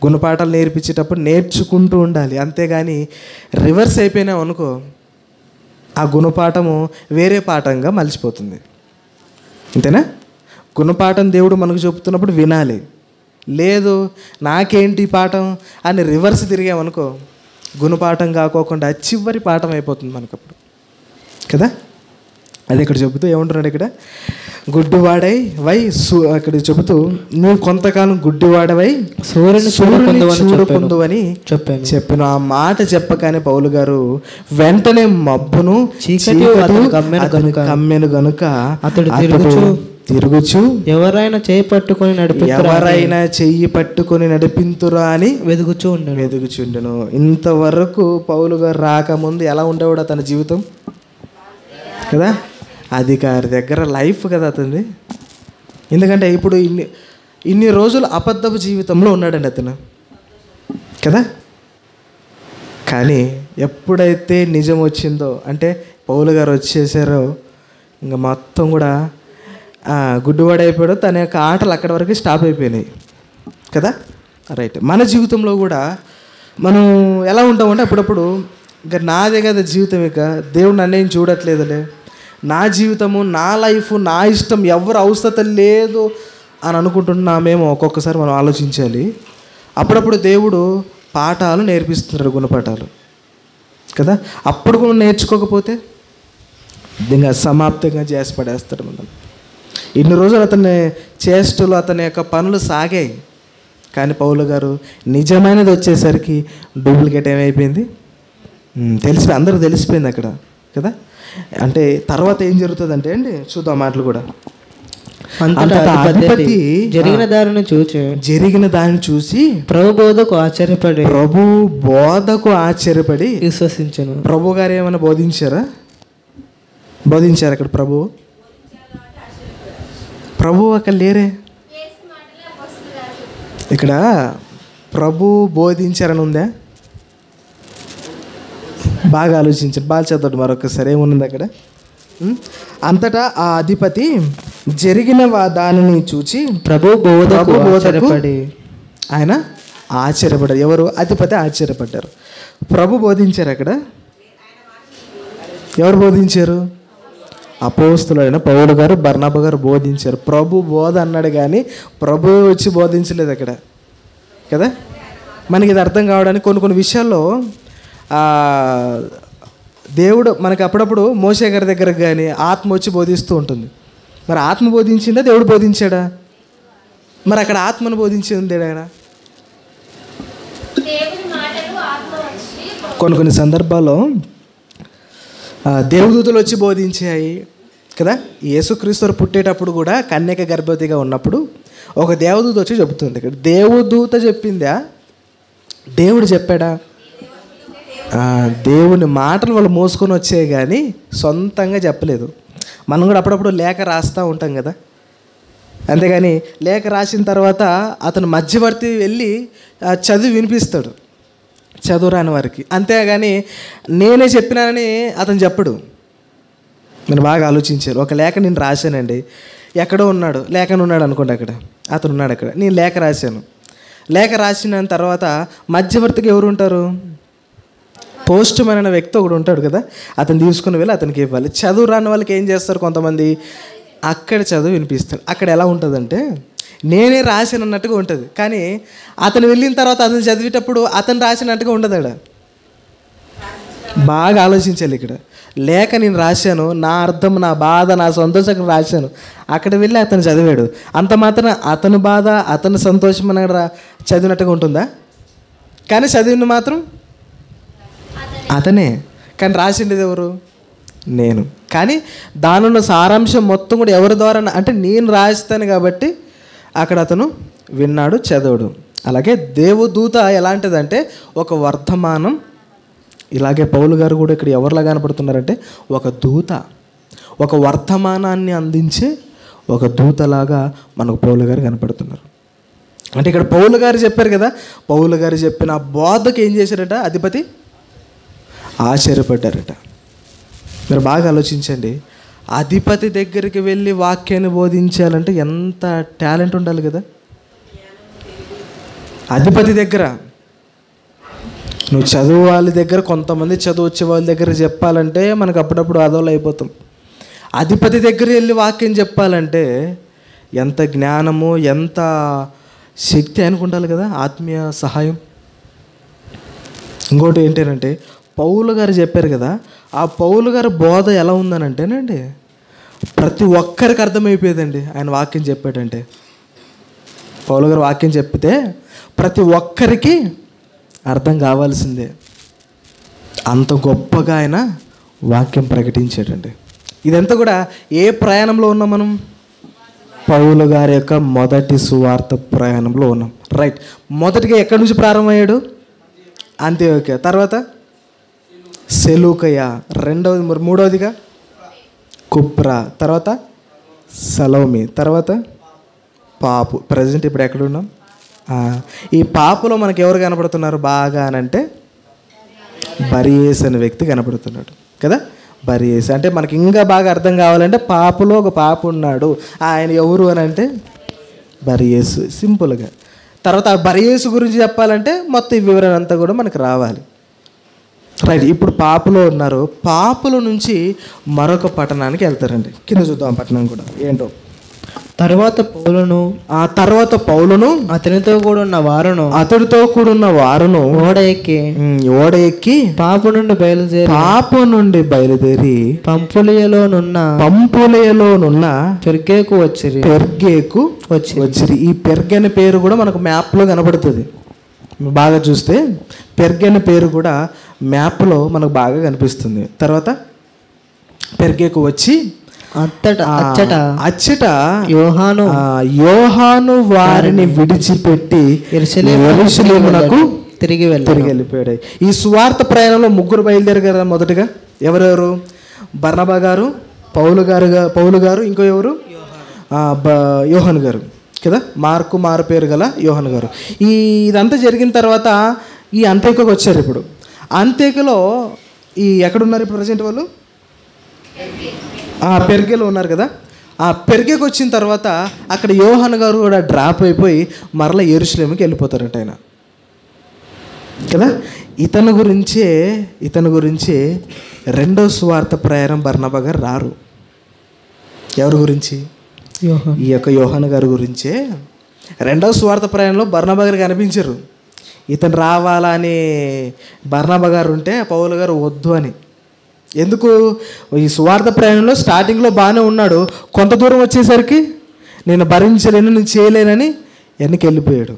గుణపాఠాలు నేర్పించేటప్పుడు నేర్చుకుంటూ ఉండాలి. అంతేగాని రివర్స్ అయిపోయినాం అనుకో, ఆ గుణపాఠము వేరే పాఠంగా మలిచిపోతుంది. అంతేనా? గుణపాఠం దేవుడు మనకు చెబుతున్నప్పుడు వినాలి. లేదు నాకేంటి పాఠం అని రివర్స్ తిరిగామనుకో, గుణపాఠం కాకోకుండా చివరి పాఠం అయిపోతుంది మనకప్పుడు కదా. అది ఇక్కడ చెబుతూ ఏమంటున్నాడు ఇక్కడ, గుడ్డివాడై వై అక్కడ చెబుతూ నువ్వు కొంతకాలం గుడ్డివాడవై సూర్యుని చూడకుందువని చెప్పాను. ఆ మాట చెప్పగానే పౌలు గారు వెంటనే మబ్బును చీకటి కమ్మెను గనుక అతడు తిరుగుచు ఎవరైనా చెయ్యి పట్టుకొని నడిపింతురా అని వెదుగుచుండెను. ఇంతవరకు పౌలు గారు రాకముందు ఎలా ఉండేవాడు అతని జీవితం కదా, అధికారి దగ్గర లైఫ్ కదా అతనిది. ఎందుకంటే ఇప్పుడు ఇన్ని రోజులు అబద్ధపు జీవితంలో ఉన్నాడండి అతను కదా. కానీ ఎప్పుడైతే నిజం వచ్చిందో, అంటే పౌలు గారు వచ్చేసారో, ఇంకా మొత్తం కూడా గుడ్డివాడైపోయాడు. తన యొక్క ఆటలు అక్కడి వరకు స్టాప్ అయిపోయినాయి కదా. రైట్. మన జీవితంలో కూడా మనం ఎలా ఉంటామంటే అప్పుడప్పుడు ఇంకా నాదే కదా జీవితం, ఇక దేవుడు నన్నేం చూడట్లేదులే, నా జీవితము నా లైఫ్ నా ఇష్టం, ఎవరు అవసరం లేదు అని అనుకుంటున్నామేమో. ఒక్కొక్కసారి మనం ఆలోచించాలి. అప్పుడప్పుడు దేవుడు పాఠాలు నేర్పిస్తున్నారు, గుణపాఠాలు కదా. అప్పుడు కూడా నేర్చుకోకపోతే ఇంకా సమాప్తంగా చేసి పడేస్తాడు మనం. ఇన్ని రోజులు అతని చేష్టలు, అతని యొక్క పనులు సాగాయి. కానీ పౌలు గారు నిజమైనది వచ్చేసరికి డూప్లికేట్ ఏమైపోయింది తెలిసిపోయి, అందరూ తెలిసిపోయింది అక్కడ కదా. అంటే తర్వాత ఏం జరుగుతుందంటే అండి, చూద్దాం మాటలు కూడా. అధిపతి జరిగిన దానిని చూసి ప్రభు బోధకు ఆశ్చర్యపడి విశ్వసించను. ప్రభు గారు ఏమైనా బోధించారా అక్కడ? ప్రభు అక్కడ లేరే. ఇక్కడ ప్రభు బోధించారని ఉందా? బాగా ఆలోచించండి, బాగా చదవండి మరొకసారి ఏమున్నది అక్కడ. అంతటా ఆ అధిపతి జరిగిన దానిని చూచి ప్రభు బోధకు ఆయన ఆశ్చర్యపడ్డారు. ఎవరు? అధిపతి ఆశ్చర్యపడ్డారు. ప్రభు బోధించారు అక్కడ. ఎవరు బోధించారు? అపోస్తులైన పౌలు గారు, బర్నబా గారు బోధించారు. ప్రభు బోధ అన్నాడు కానీ ప్రభు వచ్చి బోధించలేదు అక్కడ కదా. మనకి ఇది అర్థం కావడానికి కొన్ని విషయాల్లో దేవుడు మనకి అప్పుడప్పుడు మోషే గారి దగ్గరకు కానీ ఆత్మ వచ్చి బోధిస్తూ ఉంటుంది. మరి ఆత్మ బోధించిందా, దేవుడు బోధించాడా? మరి అక్కడ ఆత్మను బోధించింది ఆయన. కొన్ని సందర్భాల్లో దేవదూతలు వచ్చి బోధించాయి కదా. యేసుక్రీస్తు పుట్టేటప్పుడు కూడా కన్యక గర్భవతిగా ఉన్నప్పుడు ఒక దేవదూత వచ్చి చెబుతుంది. ఇక్కడ దేవదూత చెప్పిందా, దేవుడు చెప్పాడా? దేవుని మాటలు వాళ్ళు మోసుకొని వచ్చాయి కానీ సొంతంగా చెప్పలేదు. మనం కూడా అప్పుడప్పుడు లేఖ రాస్తూ ఉంటాం కదా. అంతేగాని లేఖ రాసిన తర్వాత అతను మధ్యవర్తి వెళ్ళి చదివి వినిపిస్తాడు చదువు రాని వారికి. అంతేగాని నేనే చెప్పినానని అతను చెప్పడు. నేను బాగా ఆలోచించారు. ఒక లేఖ నేను రాశానండి, ఎక్కడో ఉన్నాడు, లేఖను ఉన్నాడు అనుకోండి, అక్కడ అతను ఉన్నాడు, అక్కడ నేను లేఖ రాశాను. లేఖ రాసిన తర్వాత మధ్యవర్తికి ఎవరు ఉంటారు? పోస్ట్ మ్యాన్ అనే వ్యక్తి ఒకడు ఉంటాడు కదా. అతను తీసుకుని వెళ్ళి అతనికి ఇవ్వాలి. చదువు రాని వాళ్ళకి ఏం చేస్తారు కొంతమంది, అక్కడ చదువు వినిపిస్తారు. అక్కడ ఎలా ఉంటుందంటే నేనే రాశాను అన్నట్టుగా ఉంటుంది. కానీ అతను వెళ్ళిన తర్వాత అతను చదివేటప్పుడు అతను రాసినట్టుగా ఉండదు. అక్కడ బాగా ఆలోచించాలి. ఇక్కడ లేక నేను రాశాను, నా అర్థం, నా బాధ, నా సంతోషం రాశాను. అక్కడ వెళ్ళి అతను చదివాడు, అంత మాత్రం అతని బాధ, అతని సంతోషం అని చదివినట్టుగా ఉంటుందా? కానీ చదివిన మాత్రం అతనే, కానీ రాసిండేది ఎవరు? నేను. కానీ దానిలో సారాంశం మొత్తం కూడా ఎవరి ద్వారా అంటే నేను రాస్తాను కాబట్టి అక్కడ అతను విన్నాడు, చదవడు. అలాగే దేవదూత ఎలాంటిదంటే ఒక వర్ధమానం. ఇలాగే పౌలు గారు కూడా ఇక్కడ ఎవరిలా కనపడుతున్నారంటే ఒక దూత, ఒక వర్ధమానాన్ని అందించే ఒక దూతలాగా మనకు పౌలు గారు కనపడుతున్నారు. అంటే ఇక్కడ పౌలు గారు చెప్పారు కదా, పౌలు గారు చెప్పిన బోధకు ఏం చేశారట? అధిపతి ఆశ్చర్యపడ్డారట. మీరు బాగా ఆలోచించండి. అధిపతి దగ్గరికి వెళ్ళి వాక్యాన్ని బోధించాలంటే ఎంత టాలెంట్ ఉండాలి కదా. అధిపతి దగ్గర నువ్వు చదువు వాళ్ళ దగ్గర, కొంతమంది చదువు వచ్చే వాళ్ళ దగ్గర చెప్పాలంటే మనకు అప్పుడప్పుడు అదోలు అయిపోతాం. అధిపతి దగ్గర వెళ్ళి వాక్యం చెప్పాలంటే ఎంత జ్ఞానము, ఎంత శక్తి అనుకుంటారు కదా, ఆత్మీయ సహాయం. ఇంకోటి ఏంటంటే పౌలు గారు చెప్పారు కదా, ఆ పౌలు గారు బోధ ఎలా ఉందనంటేనండి ప్రతి ఒక్కరికి అర్థమైపోయేదండి ఆయన వాక్యం చెప్పాడంటే. పౌలు గారు వాక్యం చెప్తే ప్రతి ఒక్కరికి అర్థం కావాల్సిందే. అంత గొప్పగా ఆయన వాక్యం ప్రకటించాడండి. ఇదంతా కూడా ఏ ప్రయాణంలో ఉన్నాం మనం? పౌలు గారి యొక్క మొదటి సువార్త ప్రయాణంలో ఉన్నాం. రైట్. మొదటిగా ఎక్కడి నుంచి ప్రారంభమయ్యాడు? అంత్యోక్య, తర్వాత సెలూకయ, రెండవది మూడవదిగా కుప్రా, తర్వాత సలోమి, తర్వాత పాపు. ప్రజెంట్ ఇప్పుడు ఎక్కడున్నాం? ఈ పాపులో మనకు ఎవరు కనపడుతున్నారు బాగా అని అంటే బరియేస్ అనే వ్యక్తి కనపడుతున్నాడు కదా. బరియేస్ అంటే మనకి ఇంకా బాగా అర్థం కావాలంటే పాపులో ఒక పాపు ఉన్నాడు. ఆయన ఎవరు అని అంటే బరియేస్, సింపుల్గా. తర్వాత ఆ బరియేసు గురించి చెప్పాలంటే మొత్తం ఈ వివరణ అంతా కూడా మనకు రావాలి. రైట్. ఇప్పుడు పాపులో ఉన్నారు. పాపుల నుంచి మరొక పట్టణానికి వెళ్తారండి. కింద చూద్దాం పట్టణం కూడా ఏంటో. తర్వాత పౌలును అతనితో కూడా ఉన్న వారును ఓడ ఎక్కి పాపు నుండి బయలుదేరి పంపులియలోనున్న పెర్గేకు వచ్చిరి. ఈ పెర్గె అనే పేరు కూడా మనకు మ్యాప్లో కనబడుతుంది. బాగా చూస్తే పెర్గె అనే పేరు కూడా మ్యాప్లో మనకు బాగా కనిపిస్తుంది. తర్వాత పెర్గేకు వచ్చి అచ్చట యోహాను వారిని విడిచిపెట్టి యెరూషలేమునకు తిరిగి వెళ్ళిపోయాడు. ఈ సువార్త ప్రయాణంలో ముగ్గురు బయలుదేరారు కదా. మొదటగా ఎవరెవరు? బర్నబా గారు, పౌలు గారు, ఇంకో ఎవరు? యోహాను గారు కదా. మారు పేరు గల యోహాను గారు. ఇదంతా జరిగిన తర్వాత ఈ అంత్యోక్యకు వచ్చారు. ఇప్పుడు అంత్యోక్యలో ఎక్కడున్నారు ఇప్పుడు ప్రజెంట్ వాళ్ళు? పెర్గేలో ఉన్నారు కదా. ఆ పెర్గేకి వచ్చిన తర్వాత అక్కడ యోహాను గారు కూడా డ్రాప్ అయిపోయి మరలా యెరూషలేముకి వెళ్ళిపోతారట ఆయన కదా. ఇతను గురించే రెండో సువార్త ప్రయాణం బర్నబా గారు రారు. ఎవరి గురించి? ఈ యొక్క యోహాను గారి గురించే రెండవ సువార్త ప్రయాణంలో బర్నబా గారు కనిపించారు. ఇతను రావాలా అని బర్నబా గారు ఉంటే పౌలు గారు వద్దు అని. ఎందుకు? ఈ సువార్త ప్రయాణంలో స్టార్టింగ్లో బాగానే ఉన్నాడు. కొంత దూరం వచ్చేసరికి నేను భరించలేను, నేను చేయలేనని వెనక్కి వెళ్ళిపోయాడు.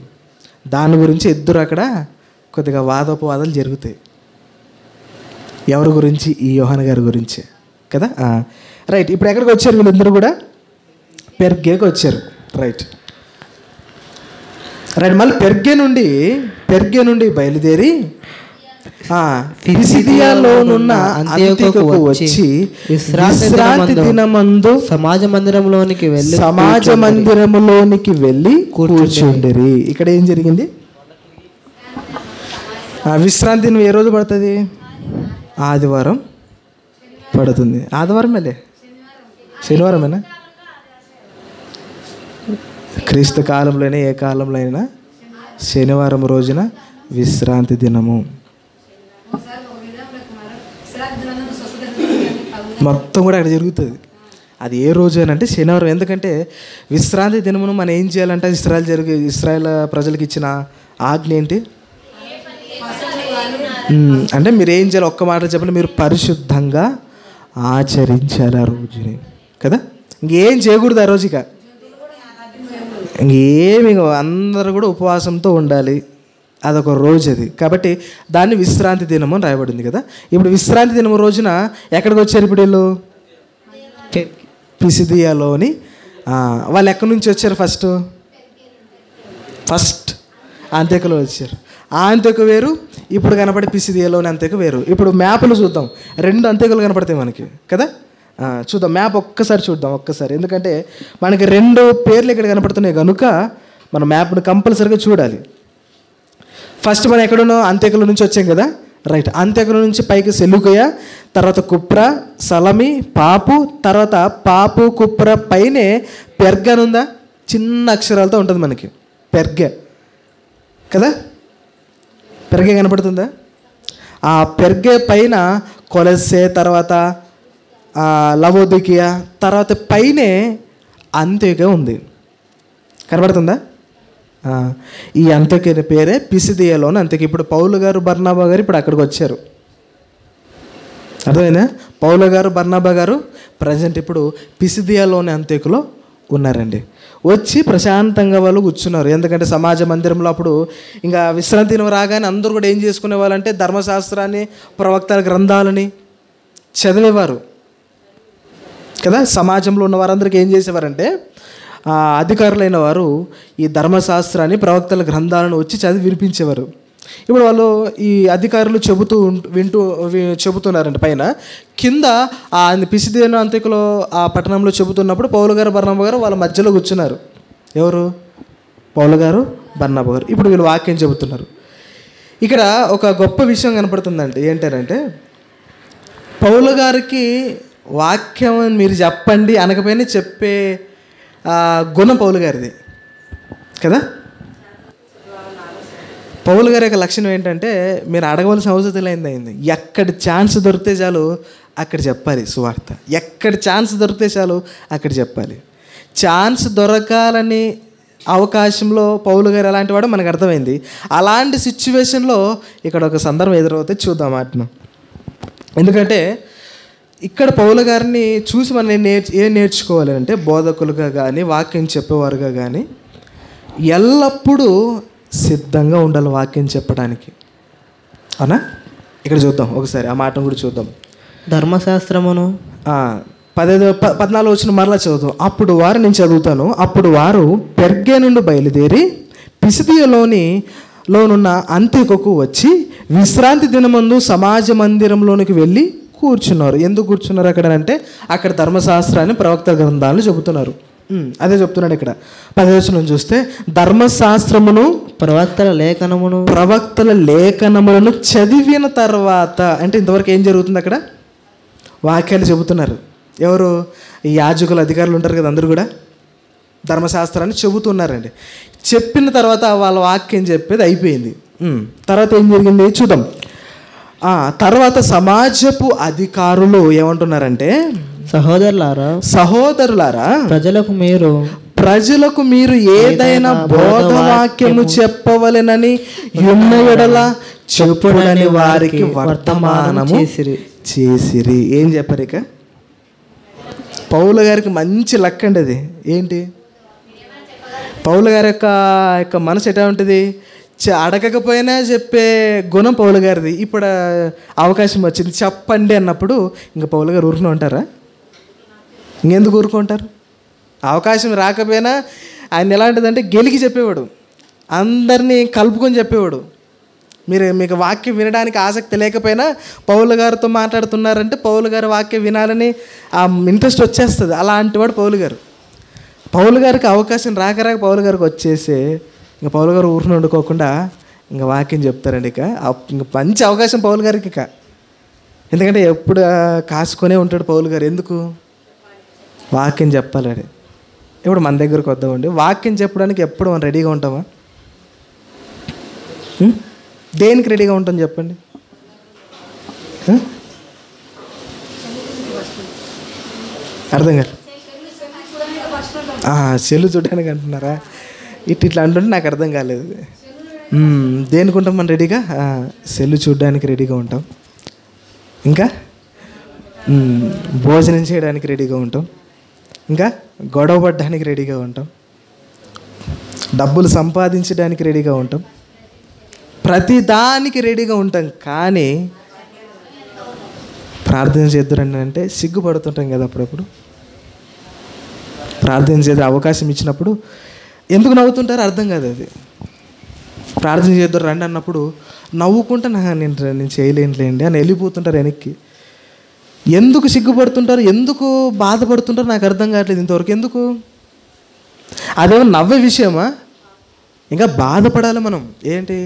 దాని గురించి ఇద్దరు అక్కడ కొద్దిగా వాదోపవాదాలు జరుగుతాయి. ఎవరి గురించి? ఈ యోహాను గారి గురించి కదా. రైట్. ఇప్పుడు ఎక్కడికి వచ్చారు వీళ్ళందరూ కూడా? పెర్గేకి వచ్చారు. రైట్. మళ్ళీ పెర్గే నుండి బయలుదేరి పిసిదియాలోనున్న అంత్యోక్యకు వచ్చి విశ్రాంతి దినమందు సమాజ మందిరములోనికి వెళ్ళి కూర్చుండిరి. ఇక్కడ ఏం జరిగింది? విశ్రాంతి దినం ఏ రోజు పడుతుంది? ఆదివారం పడుతుంది. ఆదివారమేలే, శనివారమేనా? క్రీస్తు కాలంలోనే ఏ కాలంలో అయినా శనివారం రోజున విశ్రాంతి దినము. మొత్తం కూడా అక్కడ జరుగుతుంది. అది ఏ రోజు అని అంటే శనివారం. ఎందుకంటే విశ్రాంతి దినమును మనం ఏం చేయాలంటే ఇశ్రాయేల్ ప్రజలకు ఇచ్చిన ఆజ్ఞ ఏంటి అంటే మీరు ఏం చేయాలి? ఒక్క మాట చెప్పండి. మీరు పరిశుద్ధంగా ఆచరించాలి ఆ రోజుని కదా. ఇంకేం చేయకూడదు ఆ రోజు. ఇంకేమి అందరూ కూడా ఉపవాసంతో ఉండాలి. అదొక రోజు అది. కాబట్టి దాన్ని విశ్రాంతి దినము అని రాయబడింది కదా. ఇప్పుడు విశ్రాంతి దినము రోజున ఎక్కడికి వచ్చారు ఇప్పుడు వీళ్ళు? పిసిదియాలోని. వాళ్ళు ఎక్కడి నుంచి వచ్చారు? ఫస్ట్ అంత్యోక్యలో వచ్చారు. ఆ అంత్యోక్య వేరు, ఇప్పుడు కనపడే పిసిదియాలోని అంత్యోక్య వేరు. ఇప్పుడు మ్యాప్లు చూద్దాం. రెండు అంత్యోక్యలు కనపడతాయి మనకి కదా. చూద్దాం మ్యాప్ ఒక్కసారి. ఎందుకంటే మనకి రెండు పేర్లు ఇక్కడ కనపడుతున్నాయి కనుక మన మ్యాప్ను కంపల్సరీగా చూడాలి. ఫస్ట్ మనం ఎక్కడున్నాం? అంత్యోక్యల నుంచి వచ్చాం కదా. రైట్. అంత్యోక్యల నుంచి పైకి సెలూకయ, తర్వాత కుప్రా, సలమి, పాపు, తర్వాత పాపు కుప్రా పైనే పెర్గ అని ఉందా? చిన్న అక్షరాలతో ఉంటుంది మనకి పెర్గె కదా. పెర్గే కనపడుతుందా? ఆ పెర్గే పైన కొలెస్సే, తర్వాత లవోదికియా, తర్వాత పైనే అంత్యోక్య ఉంది. కనబడుతుందా? ఈ అంత్యోక్య పేరే పిసిదియాలోని అంత్యోక్య. ఇప్పుడు పౌలు గారు, బర్నబా గారు ఇప్పుడు అక్కడికి వచ్చారు. అర్థమైందా? పౌలు గారు, బర్నబా గారు ప్రజెంట్ ఇప్పుడు పిసిదియాలోని అంత్యోకులో ఉన్నారండి. వచ్చి ప్రశాంతంగా వాళ్ళు కూర్చున్నారు. ఎందుకంటే సమాజ మందిరంలో అప్పుడు ఇంకా విశ్రాంతి దినం రాగానే అందరూ కూడా ఏం చేసుకునే వాళ్ళంటే ధర్మశాస్త్రాన్ని, ప్రవక్తల గ్రంథాలని చదివేవారు కదా. సమాజంలో ఉన్న వారందరికీ ఏం చేసేవారంటే అధికారులైన వారు ఈ ధర్మశాస్త్రాన్ని, ప్రవక్తల గ్రంథాలను వచ్చి చదివి వినిపించేవారు. ఇప్పుడు వాళ్ళు ఈ అధికారులు చెబుతున్నారంట పైన. కింద ఆ పిసిదియా అంత్యోకులో ఆ పట్టణంలో చెబుతున్నప్పుడు పౌలు గారు, బర్నబా గారు వాళ్ళ మధ్యలో కూర్చున్నారు. ఎవరు? పౌలు గారు, బర్నబా గారు. ఇప్పుడు వీళ్ళు వాక్యం చెబుతున్నారు. ఇక్కడ ఒక గొప్ప విషయం కనపడుతుందండి. ఏంటంటే పౌలు గారికి వాక్యం మీరు చెప్పండి అనకపోయినా చెప్పే గుణం పౌలు గారిది కదా. పౌలు గారి యొక్క లక్షణం ఏంటంటే మీరు అడగవలసిన అవసరం అయింది. ఎక్కడ ఛాన్స్ దొరికితే చాలు అక్కడ చెప్పాలి సువార్త. ఎక్కడ ఛాన్స్ దొరికితే చాలు అక్కడ చెప్పాలి. ఛాన్స్ దొరకాలని అవకాశంలో పౌలు గారు ఎలాంటి వాడో మనకు అర్థమైంది. అలాంటి సిచ్యువేషన్లో ఇక్కడ ఒక సందర్భం ఎదురవుతే చూద్దాం వాటిని. ఎందుకంటే ఇక్కడ పౌలు గారిని చూసి మనం ఏం నేర్చుకోవాలి అంటే, బోధకులుగా కానీ వాక్యం చెప్పేవారుగా కానీ ఎల్లప్పుడూ సిద్ధంగా ఉండాలి వాక్యం చెప్పడానికి. అవునా? ఇక్కడ చూద్దాం ఒకసారి ఆ మాటను కూడా చూద్దాం. ధర్మశాస్త్రమును 14 వచ్చిన మరలా చదువుతాం. అప్పుడు వారు, నేను చదువుతాను, అప్పుడు వారు పెర్గే నుండి బయలుదేరి పిసిదియలోనున్న అంత్యోకుకు వచ్చి విశ్రాంతి దినమందు సమాజ మందిరంలోనికి వెళ్ళి కూర్చున్నారు. ఎందుకు కూర్చున్నారు అక్కడ అంటే, అక్కడ ధర్మశాస్త్రాన్ని, ప్రవక్త గ్రంథాలను చెబుతున్నారు. అదే చెప్తున్నాడు ఇక్కడ. 10వ వచనం చూస్తే, ధర్మశాస్త్రమును, ప్రవక్తల లేఖనములను చదివిన తర్వాత, అంటే ఇంతవరకు ఏం జరుగుతుంది అక్కడ? వాక్యాలు చెబుతున్నారు. ఎవరు? ఈ యాజకులు, అధికారులు ఉంటారు కదా, అందరూ కూడా ధర్మశాస్త్రాన్ని చెబుతున్నారండి. చెప్పిన తర్వాత వాళ్ళ వాక్యం చెప్పేది అయిపోయింది. తర్వాత ఏం జరిగింది చూద్దాం. తర్వాత సమాజపు అధికారులు ఏమంటున్నారంటే, సహోదరులారా ప్రజలకు మీరు ఏదైనా బోధవాక్యము చెప్పవలెనని ఉన్న ఎడల చెప్పుడని వారికి వర్తమానము చేసిరి. ఏం చెప్పారు ఇక? పౌలు గారికి మంచి లక్ అండి అది. ఏంటి? పౌలు గారి యొక్క మనసు ఎట్లా ఉంటుంది? అడగకపోయినా చెప్పే గుణం పౌలు గారిది. ఇప్పుడు అవకాశం వచ్చింది చెప్పండి అన్నప్పుడు ఇంకా పౌలు గారు ఊరుకుని ఉంటారా? ఇంకెందుకు ఊరుకుంటారు? అవకాశం రాకపోయినా ఆయన ఎలాంటిదంటే గెలికి చెప్పేవాడు, అందరినీ కలుపుకొని చెప్పేవాడు. మీకు వాక్యం వినడానికి ఆసక్తి లేకపోయినా పౌలు గారితో మాట్లాడుతున్నారంటే పౌలు గారి వాక్యం వినాలని ఆ ఇంట్రెస్ట్ వచ్చేస్తుంది. అలాంటి వాడు పౌలు గారు. పౌలు గారికి అవకాశం రాక పౌలు గారికి వచ్చేసి ఇంకా పౌలు గారు ఊరిని వండుకోకుండా ఇంకా వాక్యం చెప్తారండి. ఇక మంచి అవకాశం పౌలు గారికి. ఇక ఎందుకంటే ఎప్పుడు కాసుకొనే ఉంటాడు పౌలు గారు. ఎందుకు? వాక్యం చెప్పాలని. ఇప్పుడు మన దగ్గరకు వద్దామండి. వాక్యం చెప్పడానికి ఎప్పుడు మనం రెడీగా ఉంటామా? దేనికి రెడీగా ఉంటాం చెప్పండి? అర్థం కాదు. సెల్లు చూడడానికి అంటున్నారా? ఇట్లా అంటుంటే నాకు అర్థం కాలేదు. దేనికి ఉంటాం మనం రెడీగా? సెల్లు చూడడానికి రెడీగా ఉంటాం. ఇంకా భోజనం చేయడానికి రెడీగా ఉంటాం. ఇంకా గొడవ పడడానికి రెడీగా ఉంటాం. డబ్బులు సంపాదించడానికి రెడీగా ఉంటాం. ప్రతి దానికి రెడీగా ఉంటాం. కానీ ప్రార్థన చేద్దురండి అంటే సిగ్గుపడుతుంటాం కదా అప్పుడప్పుడు. ప్రార్థన చేద్దాం అవకాశం ఇచ్చినప్పుడు ఎందుకు నవ్వుతుంటారో అర్థం కాదు. అది ప్రార్థన చేద్దాం రండి అన్నప్పుడు నవ్వుకుంటా నేను చేయలేనులేండి అని వెళ్ళిపోతుంటారు వెనక్కి. ఎందుకు సిగ్గుపడుతుంటారు, ఎందుకు బాధపడుతుంటారు నాకు అర్థం కావట్లేదు ఇంతవరకు. ఎందుకు? అదేమో నవ్వే విషయమా? ఇంకా బాధపడాలి మనం. ఏంటి?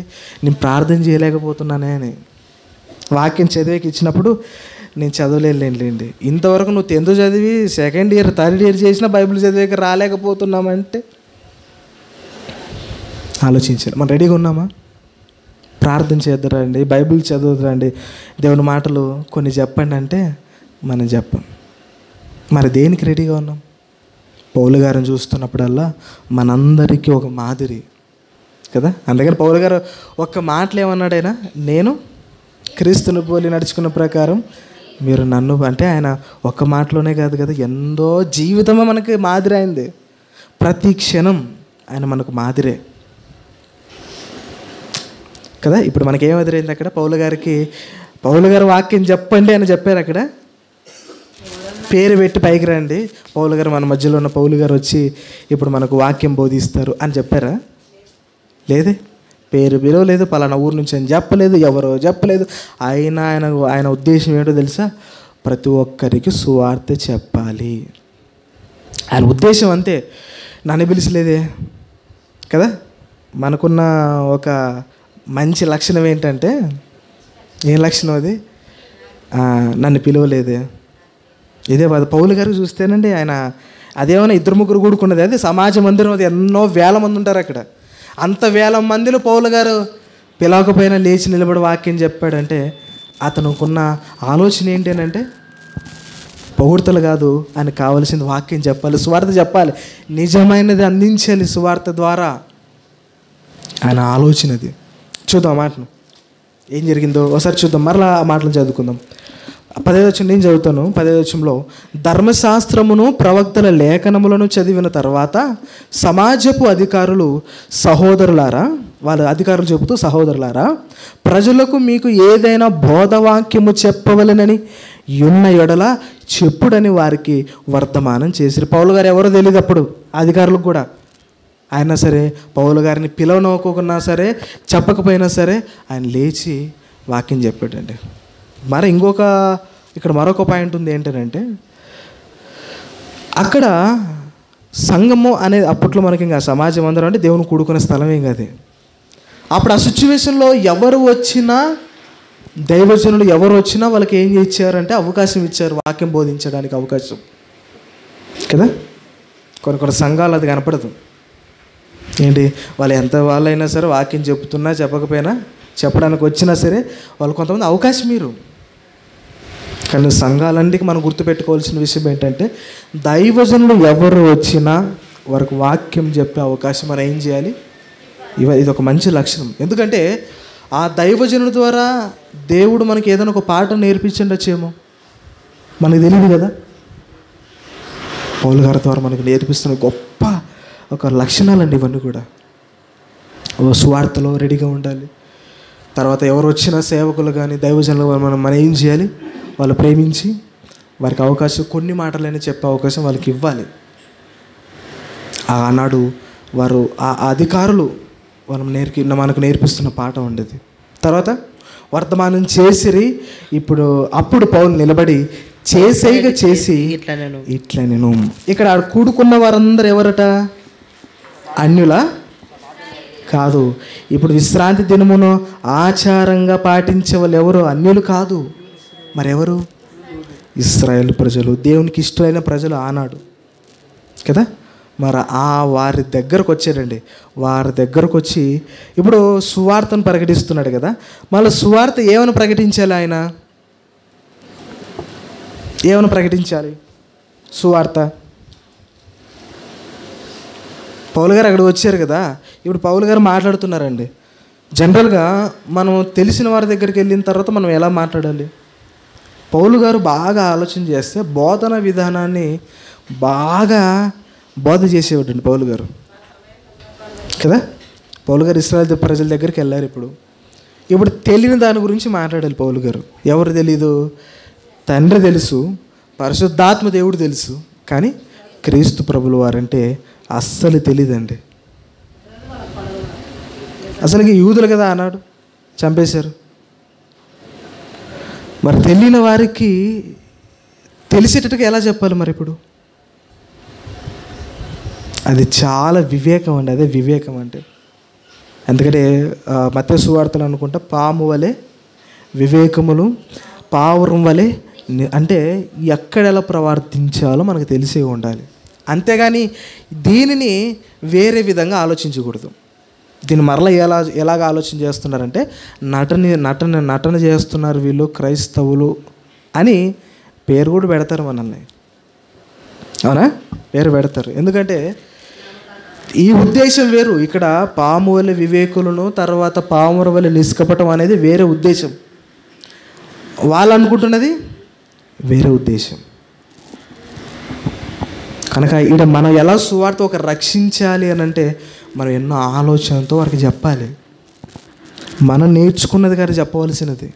నేను ప్రార్థన చేయలేకపోతున్నానే అని. వాక్యం చదివేకి ఇచ్చినప్పుడు నేను చదవలేనులేండి. ఇంతవరకు నువ్వు 10th చదివి 2nd ఇయర్ 3rd ఇయర్ చేసినా బైబిల్ చదివేకి రాలేకపోతున్నామంటే ఆలోచించాలి. మనం రెడీగా ఉన్నామా? ప్రార్థన చేద్దారండి, బైబిల్ చదువుతారండి, దేవుని మాటలు కొన్ని చెప్పండి అంటే మనం చెప్పం. మరి దేనికి రెడీగా ఉన్నాం? పౌలు గారిని చూస్తున్నప్పుడల్లా మనందరికీ ఒక మాదిరి కదా. అందుకని పౌలు గారు ఒక్క మాటలు ఏమన్నాడైనా, నేను క్రీస్తుని పోలి నడుచుకున్న ప్రకారం మీరు నన్ను అంటే ఆయన ఒక్క మాటలోనే కాదు కదా, ఎంతో జీవితమే మనకి మాదిరి అయింది. ప్రతి క్షణం ఆయన మనకు మాదిరే కదా. ఇప్పుడు మనకి ఏం ఎదురైంది అక్కడ? పౌలు గారు వాక్యం చెప్పండి అని చెప్పారు అక్కడ. పేరు పెట్టి పైకి రండి, పౌలు గారు మన మధ్యలో ఉన్న పౌలు గారు వచ్చి ఇప్పుడు మనకు వాక్యం బోధిస్తారు అని చెప్పారా? లేదే, పేరు పిలవలేదు, పలానా ఊరు నుంచి అని చెప్పలేదు, ఎవరో చెప్పలేదు. ఆయన ఉద్దేశం ఏంటో తెలుసా? ప్రతి ఒక్కరికి సువార్త చెప్పాలి. ఆయన ఉద్దేశం అంతే. నన్ను పిలిచలేదే కదా. మనకున్న ఒక మంచి లక్షణం ఏంటంటే, ఏం లక్షణం అది? నన్ను పిలవలేదే. ఇదే పౌలు గారు చూస్తేనండి, ఆయన అదేమైనా 2-3 కూడుకున్నది, అది సమాజ మందిరం, అది ఎన్నో వేల మంది ఉంటారు అక్కడ. అంత వేల మందిలో పౌలు గారు పిలవకపోయినా లేచి నిలబడి వాక్యం చెప్పాడంటే అతనుకున్న ఆలోచన ఏంటంటే, పొగుడ్తలు కాదు, ఆయనకు కావాల్సింది వాక్యం చెప్పాలి, సువార్త చెప్పాలి, నిజమైనది అందించాలి సువార్త ద్వారా. ఆయన ఆలోచనది. చూద్దాం ఆ మాటను, ఏం జరిగిందో ఒకసారి చూద్దాం. మరలా ఆ మాటలు చదువుకుందాం. 15వ వచనం నేను చదువుతాను. 15వ వచనంలో, ధర్మశాస్త్రమును ప్రవక్తల లేఖనములను చదివిన తర్వాత సమాజపు అధికారులు సహోదరులారా, వాళ్ళ అధికారులు చెబుతూ, సహోదరులారా, ప్రజలకు మీకు ఏదైనా బోధవాక్యము చెప్పవలెనని ఉన్న ఎడల చెప్పుడని వారికి వర్తమానం చేసిరు. పౌలు గారు ఎవరో తెలియదు అప్పుడు అధికారులకు కూడా. అయినా సరే పౌలు గారిని పిలవనోకున్నా సరే, చెప్పకపోయినా సరే ఆయన లేచి వాక్యం చెప్పాడండి. మరి ఇక్కడ మరొక పాయింట్ ఉంది. ఏంటంటే, అక్కడ సంఘము అనేది అప్పట్లో మనకి ఇంకా సమాజం అందరం అంటే దేవుని కూడుకునే స్థలం ఏం కాదు. అప్పుడు ఆ సిచ్యువేషన్లో ఎవరు వచ్చినా, దైవజనులు ఎవరు వచ్చినా వాళ్ళకి ఏం ఇచ్చారంటే అవకాశం ఇచ్చారు, వాక్యం బోధించడానికి అవకాశం కదా. కొన్ని సంఘాలు అది కనపడదు. ఏంటి, వాళ్ళు ఎంత వాళ్ళైనా సరే వాక్యం చెప్తున్నా చెప్పకపోయినా, చెప్పడానికి వచ్చినా సరే వాళ్ళు కొంతమంది అవకాశం మీరు. కానీ సంఘాలన్నిటికీ మనం గుర్తుపెట్టుకోవాల్సిన విషయం ఏంటంటే, దైవజనులు ఎవరు వచ్చినా వారికి వాక్యం చెప్పే అవకాశం మనం ఏం చేయాలి? ఇది ఒక మంచి లక్షణం. ఎందుకంటే ఆ దైవజనుల ద్వారా దేవుడు మనకి ఏదైనా ఒక పాఠం నేర్పించండొచ్చేమో, మనకు తెలియదు కదా. పౌలు గారి ద్వారా మనకు నేర్పిస్తున్న గొప్ప ఒక లక్షణాలండి ఇవన్నీ కూడా. సువార్తలో రెడీగా ఉండాలి. తర్వాత ఎవరు వచ్చిన సేవకులు కానీ దైవజనులు మనం ఏం చేయాలి? వాళ్ళు ప్రేమించి వారికి అవకాశం, కొన్ని మాటలైనా చెప్పే అవకాశం వాళ్ళకి ఇవ్వాలి. ఆనాడు వారు ఆ అధికారులు మనకు నేర్పిస్తున్న పాఠం ఉండేది. తర్వాత వర్తమానం చేసిరి. అప్పుడు పౌలు నిలబడి చేసేగా చేసి ఇట్లా నేను. ఇక్కడ కూడుకున్న వారందరూ ఎవరట? అన్యులా కాదు. ఇప్పుడు విశ్రాంతి దినమును ఆచారంగా పాటించే వాళ్ళు ఎవరు? అన్యులు కాదు. మరెవరు? ఇశ్రాయేలు ప్రజలు, దేవునికి ఇష్టమైన ప్రజలు ఆనాడు కదా. మరి వారి దగ్గరకు వచ్చారండి. వారి దగ్గరకు వచ్చి ఇప్పుడు సువార్తను ప్రకటిస్తున్నాడు కదా. మళ్ళీ సువార్త ఏమని ప్రకటించాలి? ఆయన ఏమని ప్రకటించాలి సువార్త? పౌలు గారు అక్కడ వచ్చారు కదా. ఇప్పుడు పౌలు గారు మాట్లాడుతున్నారండి. జనరల్గా మనం తెలిసిన వారి దగ్గరికి వెళ్ళిన తర్వాత మనం ఎలా మాట్లాడాలి? పౌలు గారు బాగా ఆలోచన చేస్తే బోధన విధానాన్ని బాగా బోధ చేసేవాడండి పౌలు గారు కదా. పౌలు గారు ఇశ్రాయేల్ ప్రజల దగ్గరికి వెళ్ళారు. ఇప్పుడు తెలియని దాని గురించి మాట్లాడాలి పౌలు గారు. ఎవరు తెలీదు? తండ్రి తెలుసు, పరిశుద్ధాత్మ దేవుడు తెలుసు, కానీ క్రీస్తు ప్రభులు వారంటే అస్సలు తెలియదండి. అసలుకి యూదులు కదా ఆనాడు చంపేశారు. మరి తెలియని వారికి తెలిసేటట్టుగా ఎలా చెప్పాలి మరి? ఇప్పుడు అది చాలా వివేకం అండి. అదే వివేకం అంటే. ఎందుకంటే మత్తయి సువార్తలు అనుకుంటా, పాము వలె వివేకములు పావురం వలె, అంటే ఎక్కడెలా ప్రవర్తించాలో మనకు తెలిసే ఉండాలి. అంతేగాని దీనిని వేరే విధంగా ఆలోచించకూడదు. దీన్ని మరలా ఎలాగ ఆలోచన చేస్తున్నారంటే, నటన చేస్తున్నారు వీళ్ళు క్రైస్తవులు అని పేరు కూడా పెడతారు మనల్ని. అవునా? పేరు పెడతారు. ఎందుకంటే ఈ ఉద్దేశం వేరు. ఇక్కడ పాము వల్ల వివేకులను, తర్వాత పాముర వల్ల నిష్కపటం అనేది వేరే ఉద్దేశం. వాళ్ళు అనుకుంటున్నది వేరే ఉద్దేశం. కనుక ఈడ మనం ఎలా సువార్త ఒక రక్షించాలి అని అంటే మనం ఎన్నో ఆలోచనతో వారికి చెప్పాలి. మనం నేర్చుకున్నది గారు చెప్పవలసినది.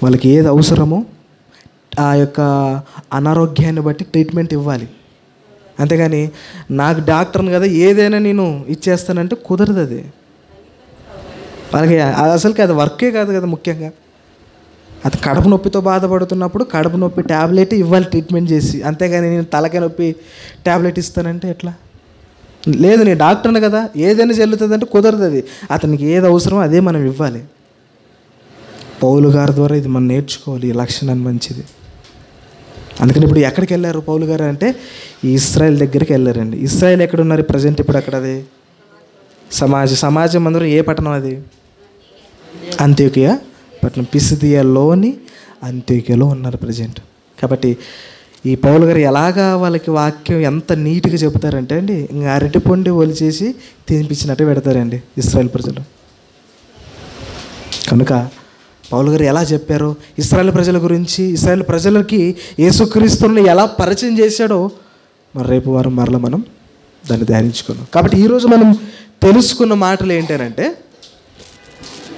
వాళ్ళకి ఏది అవసరమో ఆ యొక్క అనారోగ్యాన్ని బట్టి ట్రీట్మెంట్ ఇవ్వాలి. అంతేగాని నాకు డాక్టర్ని కదా ఏదైనా నేను ఇచ్చేస్తానంటే కుదరదు. అది వాళ్ళకి అసలుకి అది వర్కే కాదు కదా. ముఖ్యంగా అది కడుపు నొప్పితో బాధపడుతున్నప్పుడు కడుపు నొప్పి ట్యాబ్లెట్ ఇవ్వాలి ట్రీట్మెంట్ చేసి. అంతేగాని నేను తలకాయ నొప్పి ట్యాబ్లెట్ ఇస్తానంటే ఎట్లా? లేదు, నేను డాక్టర్ని కదా ఏదైనా చెల్లుతుంది అంటే కుదరదు. అది అతనికి ఏది అవసరమో అదే మనం ఇవ్వాలి. పౌలు గారి ద్వారా ఇది మనం నేర్చుకోవాలి. ఈ లక్షణాన్ని మంచిది. అందుకని ఇప్పుడు ఎక్కడికి వెళ్ళారు పౌలు గారు అంటే ఇశ్రాయేల్ దగ్గరికి వెళ్ళారండి. ఇశ్రాయేల్ ఎక్కడున్నారు ప్రజెంట్ ఇప్పుడు? అక్కడ అది సమాజం అందరూ ఏ పట్టణం అది? అంత్యోకియా పట్టణం. పిసిదియాలోని అంత్యోకియాలో ఉన్నారు ప్రజెంట్. కాబట్టి ఈ పౌలు గారు ఎలాగా వాళ్ళకి వాక్యం ఎంత నీట్గా చెబుతారంటే అండి, ఇంకా అరటిపండు ఒలిచేసి తినిపించినట్టు పెడతారండి ఇశ్రాయేల్ ప్రజలు. కనుక పౌలు గారు ఎలా చెప్పారో ఇశ్రాయేల్ ప్రజల గురించి, ఇశ్రాయేల్ ప్రజలకి యేసుక్రీస్తుని ఎలా పరిచయం చేశాడో మరి రేపు వారం మరలా మనం దాన్ని ధ్యానించుకున్నాం. కాబట్టి ఈరోజు మనం తెలుసుకున్న మాటలు ఏంటంటే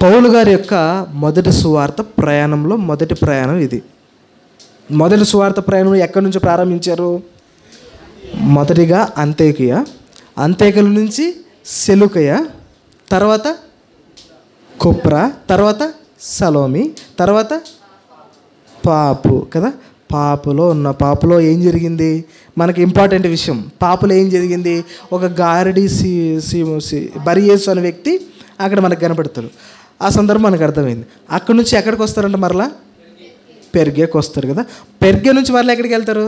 పౌలు గారి యొక్క మొదటి సువార్త ప్రయాణంలో మొదటి ప్రయాణం ఇది. మొదటి సువార్త ప్రయాణం ఎక్కడి నుంచి ప్రారంభించారు? మొదటిగా అంత్యోకియ, అంత్యోకియ నుంచి సెలూకయ, తర్వాత కుప్రా, తర్వాత సలోమి, తర్వాత పాపు కదా. పాపులో ఏం జరిగింది? మనకి ఇంపార్టెంట్ విషయం. పాపులో ఏం జరిగింది? ఒక గారడి బరియేసు అనే వ్యక్తి అక్కడ మనకు కనపడతాడు. ఆ సందర్భం మనకు అర్థమైంది. అక్కడి నుంచి ఎక్కడికి వస్తారంట? మరలా పెర్గేకి వస్తారు కదా. పెర్గే నుంచి మరలా ఎక్కడికి వెళ్తారు?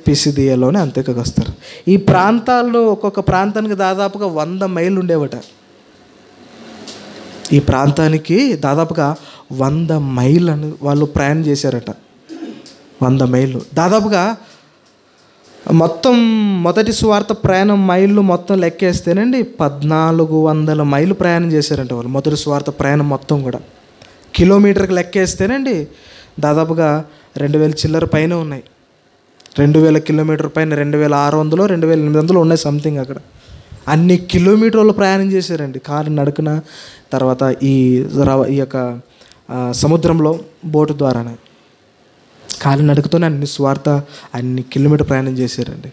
పిసిదియాలోనే అంత్యోకియాకి వస్తారు. ఈ ప్రాంతాల్లో ఒక్కొక్క ప్రాంతానికి దాదాపుగా 100 మైళ్ళు ఉండేవట. ఈ ప్రాంతానికి దాదాపుగా 100 మైళ్ళను వాళ్ళు ప్రయాణం చేశారట. 100 మైళ్ళు దాదాపుగా. మొత్తం మొదటి సువార్త ప్రయాణం మైళ్ళు మొత్తం లెక్కేస్తేనండి 1400 మైళ్ళు ప్రయాణం చేశారంట వాళ్ళు. మొదటి సువార్త ప్రయాణం మొత్తం కూడా కిలోమీటర్కి లెక్కేస్తేనండి దాదాపుగా 2000 చిల్లర పైన ఉన్నాయి. 2000 కిలోమీటర్ పైన 2600 2800 ఉన్నాయి సంథింగ్. అక్కడ అన్ని కిలోమీటర్లు ప్రయాణం చేశారండి కారు నడుకున. తర్వాత ఈ యొక్క సముద్రంలో బోటు ద్వారానే కాలి నడుకుతూనే అన్ని కిలోమీటర్ ప్రయాణం చేశారండి.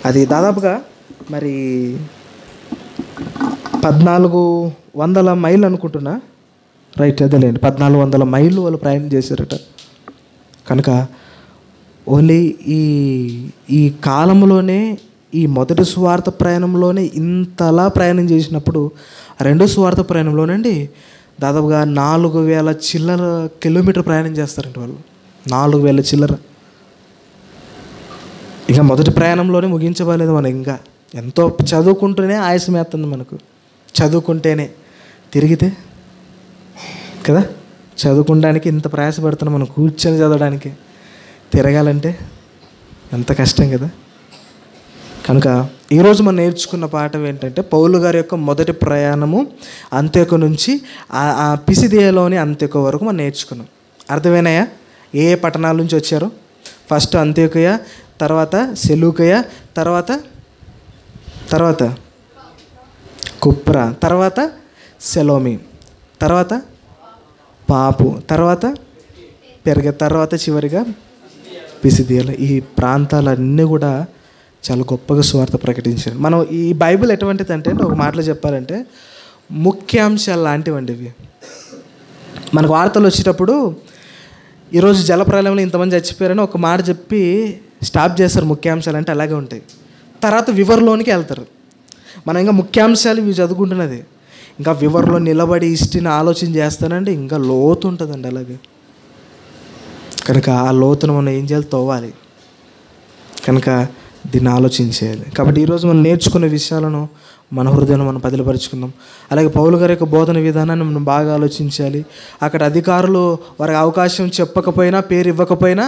అది దాదాపుగా మరి 1400 మైళ్ళు అనుకుంటున్నా, రైట్ అదేలేండి, 1400 మైళ్ళు వాళ్ళు ప్రయాణం చేశారట. కనుక ఓన్లీ ఈ కాలంలోనే ఈ మొదటి సువార్త ప్రయాణంలోనే ఇంతలా ప్రయాణం చేసినప్పుడు రెండో సువార్త ప్రయాణంలోనండి దాదాపుగా 4000 చిల్లర కిలోమీటర్ ప్రయాణం చేస్తారంట వాళ్ళు. 4000 చిల్లర. ఇంకా మొదటి ప్రయాణంలోనే ముగించబడలేదు మనం. ఇంకా ఎంతో చదువుకుంటూనే ఆయాసం వేస్తుంది మనకు. చదువుకుంటేనే తిరిగితే కదా, చదువుకోవడానికి ఇంత ప్రయాసపడుతున్నాం మనం కూర్చొని చదవడానికి. తిరగాలంటే ఎంత కష్టం కదా. కనుక ఈరోజు మనం నేర్చుకున్న పాఠం ఏంటంటే పౌలు గారి యొక్క మొదటి ప్రయాణము అంత్యోకియ నుంచి ఆ పిసిదియాలోని అంత్యోకియ వరకు మనం నేర్చుకున్నాం. అర్థమైనాయా? ఏ పట్టణాల నుంచి వచ్చారో? ఫస్ట్ అంత్యోకియ, తర్వాత సెలూకయ, తర్వాత కుప్రా, తర్వాత సెలోమి, తర్వాత పాపు, తర్వాత పెర్గే, తర్వాత చివరిగా పిసిదియాలో. ఈ ప్రాంతాలన్నీ కూడా చాలా గొప్పగా సువార్త ప్రకటించారు. మనం ఈ బైబిల్ ఎటువంటిది అంటే ఒక మాటలో చెప్పాలంటే ముఖ్యాంశాలు లాంటివండి ఇవి. మనకు వార్తలు వచ్చేటప్పుడు ఈరోజు జలప్రలయంలో ఇంతమంది చచ్చిపోయారని ఒక మాట చెప్పి స్టాప్ చేస్తారు. ముఖ్యాంశాలు అంటే అలాగే ఉంటాయి. తర్వాత వివరణలోనికి వెళ్తారు. మనం ఇంకా ముఖ్యాంశాలు ఇవి చదువుకుంటున్నది, ఇంకా వివరణలో నిలబడి హిస్టరీని ఆలోచన చేస్తానండి ఇంకా లోతు ఉంటుందండి అలాగే. కనుక ఆ లోతును మనం ఏం చేయాలి? తోవాలి. కనుక దీన్ని ఆలోచించేయాలి. కాబట్టి ఈరోజు మనం నేర్చుకునే విషయాలను మన హృదయాన్ని మనం పదిలపరుచుకుందాం. అలాగే పౌలు గారి యొక్క బోధన విధానాన్ని మనం బాగా ఆలోచించాలి. అక్కడ అధికారులు వారికి అవకాశం చెప్పకపోయినా, పేరు ఇవ్వకపోయినా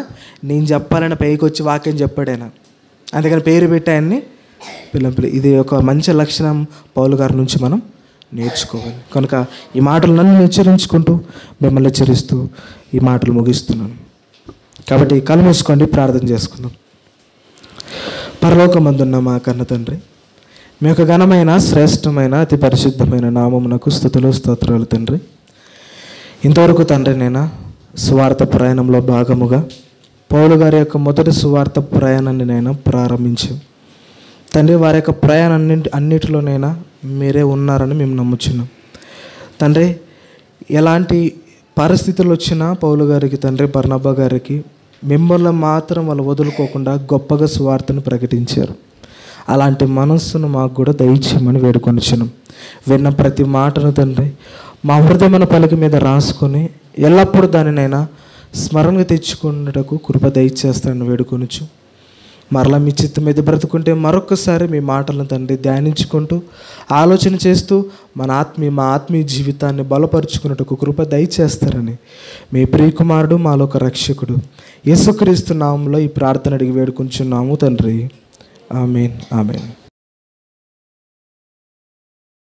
నేను చెప్పాలని పైకి వచ్చి వాక్యం చెప్పాడైనా, అందుకని పేరు పెట్టి ఆయన్ని పిల్లంపిల్లి. ఇది ఒక మంచి లక్షణం పౌలు గారి నుంచి మనం నేర్చుకోవాలి. కనుక ఈ మాటలు నన్ను హెచ్చరించుకుంటూ మిమ్మల్ని హెచ్చరిస్తూ ఈ మాటలు ముగిస్తున్నాను. కాబట్టి కళ్ళు మూసుకోండి, ప్రార్థన చేసుకుందాం. పరలోకమందున్న మా కన్న తండ్రి, మీ యొక్క ఘనమైన శ్రేష్టమైన అతి పరిశుద్ధమైన నామమునకు స్తుతులు స్తోత్రాలు తండ్రి. ఇంతవరకు తండ్రి నేను సువార్త ప్రయాణంలో భాగముగా పౌలు గారి యొక్క మొదటి సువార్త ప్రయాణాన్ని నేను ప్రారంభించాం తండ్రి. వారి యొక్క ప్రయాణాన్ని అన్నిటిలోనైనా మీరే ఉన్నారని మేము నమ్ముచున్నాం తండ్రి. ఎలాంటి పరిస్థితులు వచ్చినా పౌలు గారికి తండ్రి, బర్నబా గారికి మిమ్మల్ని మాత్రం వాళ్ళు వదులుకోకుండా గొప్పగా సువార్తను ప్రకటించారు. అలాంటి మనస్సును మాకు కూడా దయచేయమని వేడుకొనిచున్నాం. విన్న ప్రతి మాటను తండ్రి మా హృదయమైన పలిక మీద రాసుకొని ఎల్లప్పుడూ దానినైనా స్మరణగా తెచ్చుకున్నటకు కృప దయచేస్తానని వేడుకొనుచు, మరలా మీ చిత్తం మీద బ్రతుకుంటే మరొకసారి మీ మాటలను తండ్రి ధ్యానించుకుంటూ ఆలోచన చేస్తూ మా ఆత్మీయ జీవితాన్ని బలపరుచుకున్నటకు కృప దయచేస్తారని మీ ప్రియకుమారుడు మాలోక రక్షకుడు యేసుక్రీస్తు నామంలో ఈ ప్రార్థన అడిగి వేడుకుంటున్నాము తండ్రి. ఆమేన్, ఆమేన్.